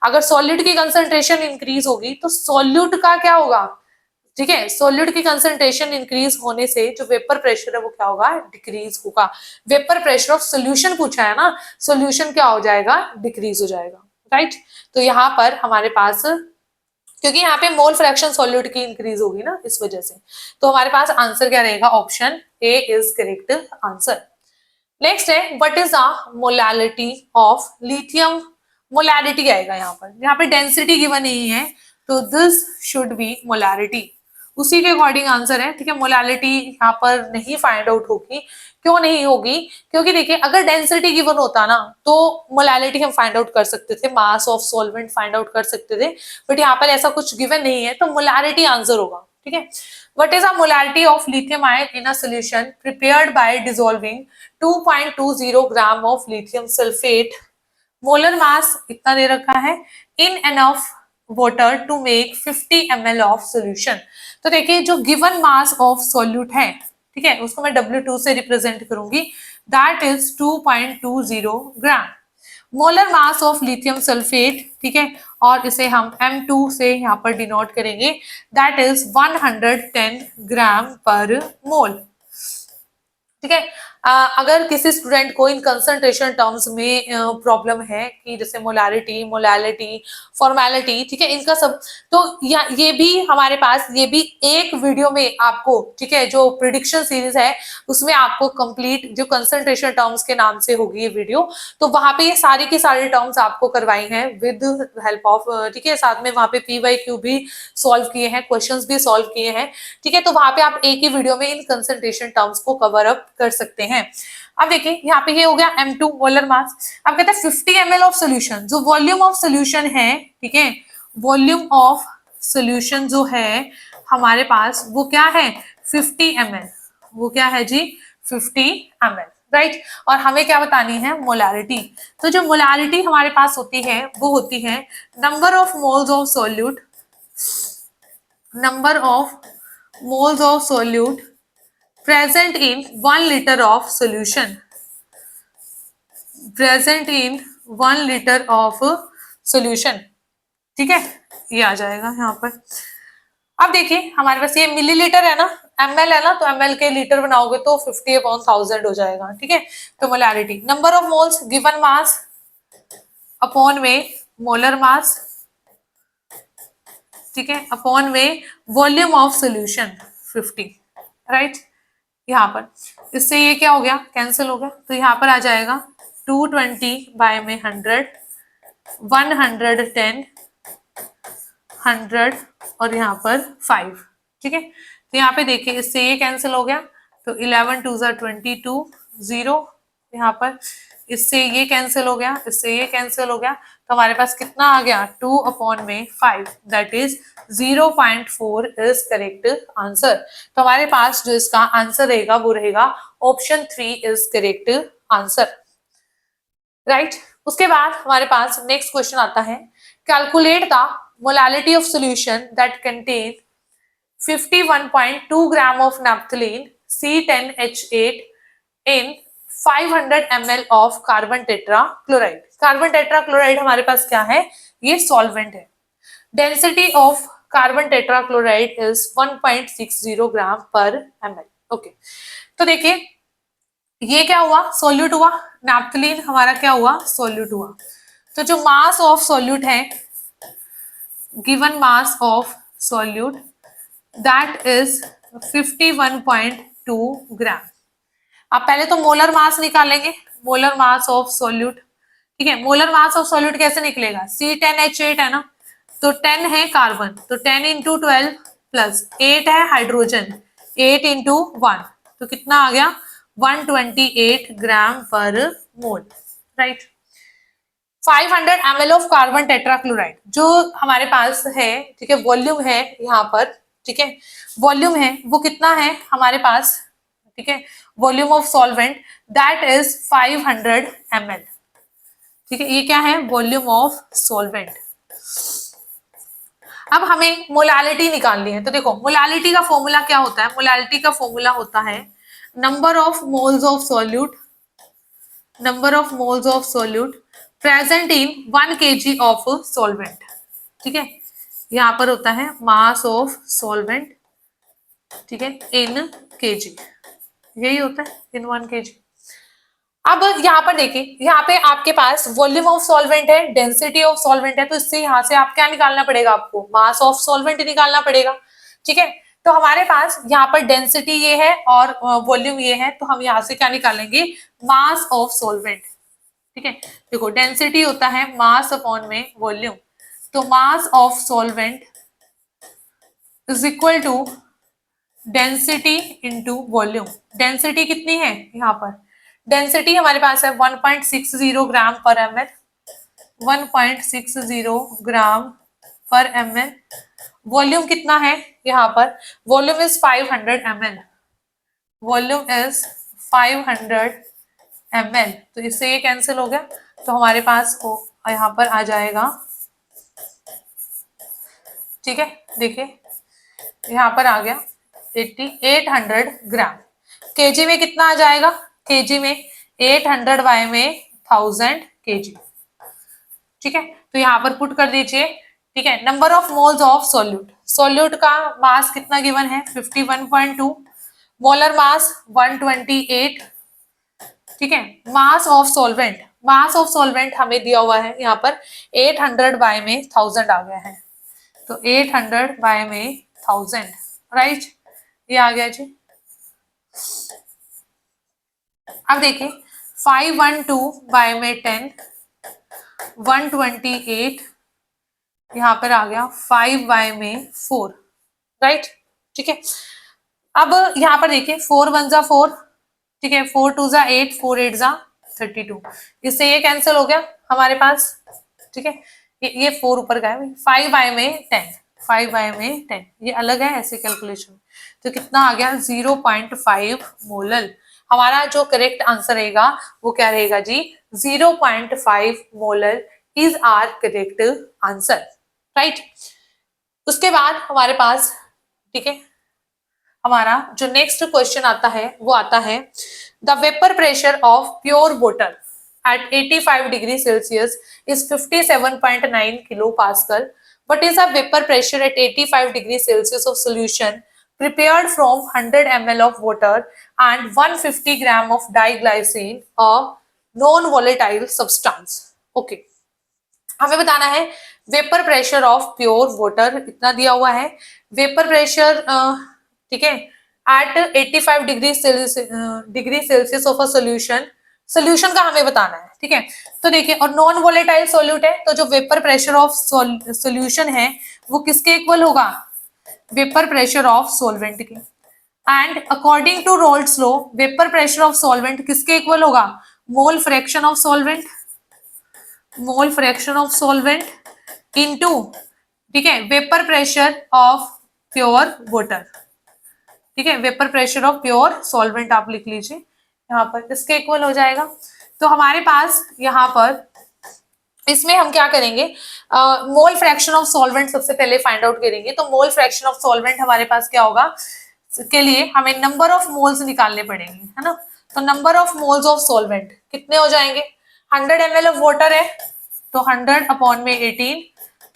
अगर सोल्यूट की कंसंट्रेशन इंक्रीज होगी तो सोल्यूट का क्या होगा, ठीक है, सोल्यूट की कंसंट्रेशन इंक्रीज होने से जो वेपर प्रेशर है वो क्या होगा, डिक्रीज होगा। वेपर प्रेशर ऑफ सोल्यूशन पूछा है ना, सोल्यूशन क्या हो जाएगा, डिक्रीज हो जाएगा, राइट। तो यहाँ पर हमारे पास क्योंकि यहाँ पे मोल फ्रैक्शन सॉल्यूट की इंक्रीज होगी ना इस वजह से, तो हमारे पास आंसर क्या रहेगा, option A is correct answer. Next है what is the molality of lithium, molality आएगा यहाँ पे डेंसिटी गिवन नहीं है, तो दिस शुड बी मोलैलिटी, उसी के अकॉर्डिंग आंसर है, ठीक है। मोलैलिटी यहाँ पर नहीं फाइंड आउट होगी क्यों नहीं होगी? क्योंकि देखिए अगर डेंसिटी गिवन होता ना तो मोलैलिटी हम फाइंड आउट कर सकते थे, मास ऑफ सॉल्वेंट फाइंड आउट कर सकते थे, बट यहाँ पर ऐसा कुछ गिवन नहीं है, तो मोलैलिटी आंसर होगा। ठीक है, what is a molality of lithium ion in a solution prepared by dissolving 2.20 gram of lithium sulphate, molar mass इतना दे रखा है, in enough water to make 50 ml of solution. तो देखिए जो गिवन मास ऑफ सोल्यूट है, ठीक है, उसको मैं W2 से रिप्रेजेंट करूंगी, that is 2.20 gram. Molar mass of lithium sulphate, ठीक है, और इसे हम M2 से यहाँ पर डिनोट करेंगे, दैट इज 110 ग्राम पर मोल। ठीक है, अगर किसी स्टूडेंट को इन कंसंट्रेशन टर्म्स में प्रॉब्लम है कि जैसे मोलारिटी, मोलैलिटी, फॉर्मेलिटी, ठीक है, इनका सब, तो ये भी हमारे पास, ये भी एक वीडियो में आपको, ठीक है, जो प्रिडिक्शन सीरीज है उसमें आपको कंप्लीट जो कंसंट्रेशन टर्म्स के नाम से होगी ये वीडियो, तो वहां पे ये सारी की सारी टर्म्स आपको करवाई हैं विद हेल्प ऑफ, ठीक है, साथ में वहां पे PYQ भी सॉल्व किए हैं, क्वेश्चंस भी सॉल्व किए हैं। ठीक है, तो वहां पे आप एक ही वीडियो में इन कंसंट्रेशन टर्म्स को कवर अप कर सकते हैं। अब देखिए यहाँ पे ये हो गया M2 मोलर मास। अब कहते हैं 50 ml ऑफ सोल्यूशन, जो वॉल्यूम ऑफ सोल्यूशन है, ठीक है, वॉल्यूम ऑफ सोल्यूशन जो है हमारे पास वो क्या है 50 ml, वो क्या है जी 50 ml, राइट। और हमें क्या बतानी है मोलारिटी, तो जो मोलारिटी हमारे पास होती है वो होती है number of moles of solute, number of moles of solute present in 1 liter of solution, present in 1 liter of solution। ठीक है, ये आ जाएगा यहाँ पर। अब देखिए हमारे पास ये मिलीलीटर है ना, ml है ना, तो ml के लीटर बनाओगे तो 50/1000 हो जाएगा। ठीक है, तो molarity number of moles given mass upon में मोलर मास, ठीक है, अपॉन में वॉल्यूम ऑफ सोल्यूशन 50, राइट। यहाँ पर इससे ये क्या हो गया कैंसिल हो गया, तो यहाँ पर आ जाएगा 220 बाय में 100, 110, 100 और यहाँ पर 5। ठीक है, तो यहाँ पे देखिए इससे ये कैंसिल हो गया, तो 11 2 22, 0, यहाँ पर इससे ये कैंसिल हो गया, इससे ये कैंसिल हो गया, तो हमारे पास कितना आ गया 2/5, that is 0.4 is correct answer. तो हमारे पास जो इसका आंसर रहेगा वो रहेगा option 3 is correct answer, right. उसके बाद हमारे पास नेक्स्ट क्वेश्चन आता है, calculate the molality of solution that contain 51.2 gram of naphthalene C10H8 in 500 ml of carbon tetra chloride. Carbon tetra chloride हमारे पास क्या है, ये सॉल्वेंट है। Density of carbon tetra chloride is 1.60 ग्राम पर ml। ओके, तो देखिए ये क्या हुआ सोल्यूट हुआ, नैप्थलीन हमारा क्या हुआ सोल्यूट हुआ। तो जो मास ऑफ सोल्यूट है, given mass of solute that is 51.2 ग्राम। आप पहले तो मोलर मास निकालेंगे, मोलर मास ऑफ सोल्यूट, ठीक है, मोलर मास ऑफ सोल्यूट कैसे निकलेगा, C10H8 है ना, तो 10 है कार्बन, तो 10 इंटू 12 प्लस 8 है हाइड्रोजन, 8 इंटू 1, तो कितना आ गया 128 gram per mole, right. 500 ml of carbon tetrachloride जो हमारे पास है, ठीक है, वॉल्यूम है यहाँ पर, ठीक है, वॉल्यूम है वो कितना है हमारे पास, ठीक है, volume of solvent that is 500 ml। ठीक है, ये क्या है वॉल्यूम ऑफ सॉल्वेंट। अब हमें मोलैलिटी निकालनी है, तो देखो मोलैलिटी का फॉर्मूला क्या होता है, मोलैलिटी का फॉर्मूला होता है number of moles of solute, number of moles of solute present in 1 kg of solvent. ठीक है, यहाँ पर होता है मास ऑफ सॉल्वेंट, ठीक है, इन kg, यही होता है इन 1 kg। अब यहाँ पर देखिए, यहाँ पे आपके पास वॉल्यूम ऑफ सॉल्वेंट है, डेंसिटी ऑफ सॉल्वेंट है, तो इससे यहाँ से आप क्या निकालना पड़ेगा, आपको मास ऑफ सॉल्वेंट निकालना पड़ेगा। ठीक है, तो हमारे पास यहाँ पर डेंसिटी ये है और वॉल्यूम ये है, तो हम यहाँ से क्या निकालेंगे मास ऑफ सॉल्वेंट। ठीक है, देखो डेंसिटी होता है मास अपॉन में वॉल्यूम, तो mass of solvent is equal to density into volume. Density कितनी है यहाँ पर, डेंसिटी हमारे पास है 1.60 ग्राम पर एम एल, 1.60 ग्राम पर एम एल। वॉल्यूम कितना है यहाँ पर, volume is 500 ml, volume is 500 ml। तो इससे ये कैंसिल हो गया, तो हमारे पास हो यहाँ पर आ जाएगा, ठीक है। देखिए यहाँ पर आ गया 800 ग्राम। केजी में कितना आ जाएगा, केजी में 800 वाई में 1000 केजी, ठीक है। तो यहाँ पर पुट कर दीजिए, ठीक है। Number of moles of solute, solute का मास कितना गिवन है 51.2, मोलर मास 128, ठीक है। मास of solvent, mass of solvent हमें दिया हुआ है यहाँ पर 800 बाय में 1000 आ गया है, तो 800 बाय में 1000, राइट, ये आ गया जी। अब देखिए 512 बाय में 10, 128, यहाँ पर आ गया 5 बाय में 4, राइट, ठीक है। अब यहाँ पर देखिए 4 1 जा 4, ठीक है, 4 2 जा 8, 4 8 जा 32, इससे ये कैंसिल हो गया हमारे पास, ठीक है। ये 4 ऊपर का है, 5 बाय में 10, 5 बाय में 10, ये अलग है ऐसे कैलकुलेशन। तो कितना आ गया 0.5 मोलल। हमारा जो करेक्ट आंसर रहेगा वो क्या रहेगा जी, 0.5 molal is our correct answer, right. उसके बाद हमारे पास, ठीक है, हमारा जो नेक्स्ट क्वेश्चन आता है वो आता है, the vapour pressure of pure water at 85 degree Celsius is 57.9 kilopascal. What is the vapor pressure at 85 degree Celsius of solution prepared from 100 ml of water and 150 gram of diglycine, a non-volatile substance? Okay. हमें बताना है vapour pressure of pure water, इतना दिया हुआ है। Vapour pressure, ठीक है, at 85 degree Celsius of a solution, solution का हमें बताना है, ठीक है। तो देखिए, और नॉन वोलेटाइल सोल्यूट है, तो जो वेपर प्रेशर ऑफ सोल्यूशन है वो किसके इक्वल होगा, वेपर प्रेशर ऑफ सॉल्वेंट के। And according to Raoult's law vapour pressure of solvent किसके इक्वल होगा, mole fraction of solvent, mole fraction of solvent into, ठीक है, vapour pressure of pure water, ठीक है, vapour pressure of pure solvent आप लिख लीजिए यहाँ पर, इसके इक्वल हो जाएगा। तो हमारे पास यहाँ पर इसमें हम क्या करेंगे, मोल फ्रैक्शन ऑफ सॉल्वेंट सबसे पहले फाइंड आउट करेंगे। तो मोल फ्रैक्शन ऑफ सॉल्वेंट हमारे पास क्या होगा, के लिए हमें नंबर ऑफ मोल्स निकालने पड़ेंगे, है ना। तो number of moles of solvent कितने हो जाएंगे, 100 ml ऑफ वाटर है, तो 100 अपॉन में 18,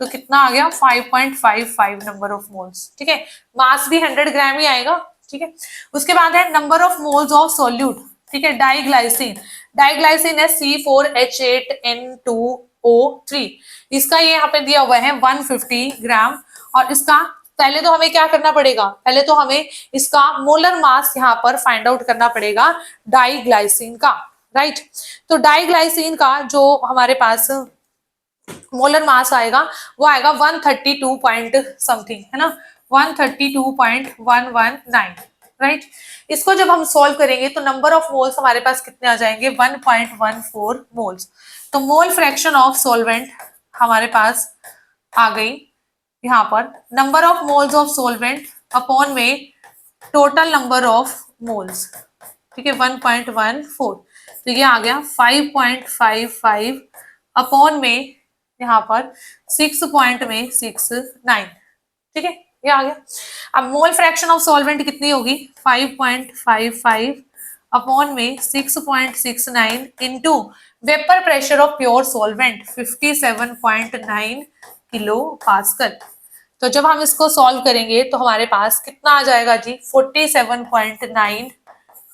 तो कितना आ गया 5.55 नंबर ऑफ मोल्स, ठीक है। मास भी 100 ग्राम ही आएगा, ठीक है। उसके बाद है number of moles of solute, ठीक है, डाइग्लाइसिन, डाइग्लाइसिन है C4H8N2O3, इसका ये यहाँ पे दिया हुआ है 150 ग्राम। और इसका पहले तो हमें क्या करना पड़ेगा, पहले तो हमें इसका मोलर मास यहाँ पर फाइंड आउट करना पड़ेगा डाइग्लाइसिन का, राइट। तो डाइग्लाइसिन का जो हमारे पास मोलर मास आएगा वो आएगा 132 पॉइंट समथिंग, है ना, 132.119, राइट। इसको जब हम सॉल्व करेंगे तो नंबर ऑफ मोल्स हमारे पास कितने आ जाएंगे, 1.14 मोल्स। तो मोल फ्रैक्शन ऑफ सॉल्वेंट हमारे पास आ गई यहाँ पर, number of moles of solvent upon में टोटल नंबर ऑफ मोल्स, ठीक है, 1.14, तो ये आ गया 5.55 अपॉन में यहाँ पर 6.69, ठीक है, ये आ गया। अब मोल फ्रैक्शन ऑफ सॉल्वेंट कितनी होगी, 5.55 अपॉन में 6.69 into vapour pressure of pure solvent 57.9 kilo pascal. तो जब हम इसको सॉल्व करेंगे तो हमारे पास कितना आ जाएगा जी, 47.9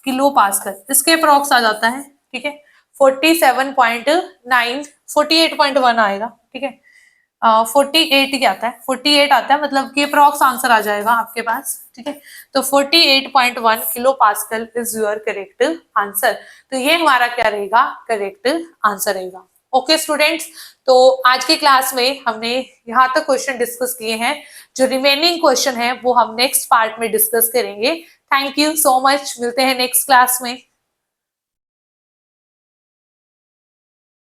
किलो पास्कल, इसके अप्रॉक्स आ जाता है, ठीक है। 47.9, 48.1 आएगा, ठीक है, 48 क्या आता है, 48 आता है, मतलब कि अप्रॉक्स आंसर आ जाएगा आपके पास, ठीक है। तो 48.1 kilo pascal is your correct answer. तो ये हमारा क्या रहेगा, करेक्ट आंसर रहेगा। ओके स्टूडेंट्स, तो आज की क्लास में हमने यहाँ तक क्वेश्चन डिस्कस किए हैं। जो रिमेनिंग क्वेश्चन है वो हम नेक्स्ट पार्ट में डिस्कस करेंगे। थैंक यू सो मच, मिलते हैं नेक्स्ट क्लास में।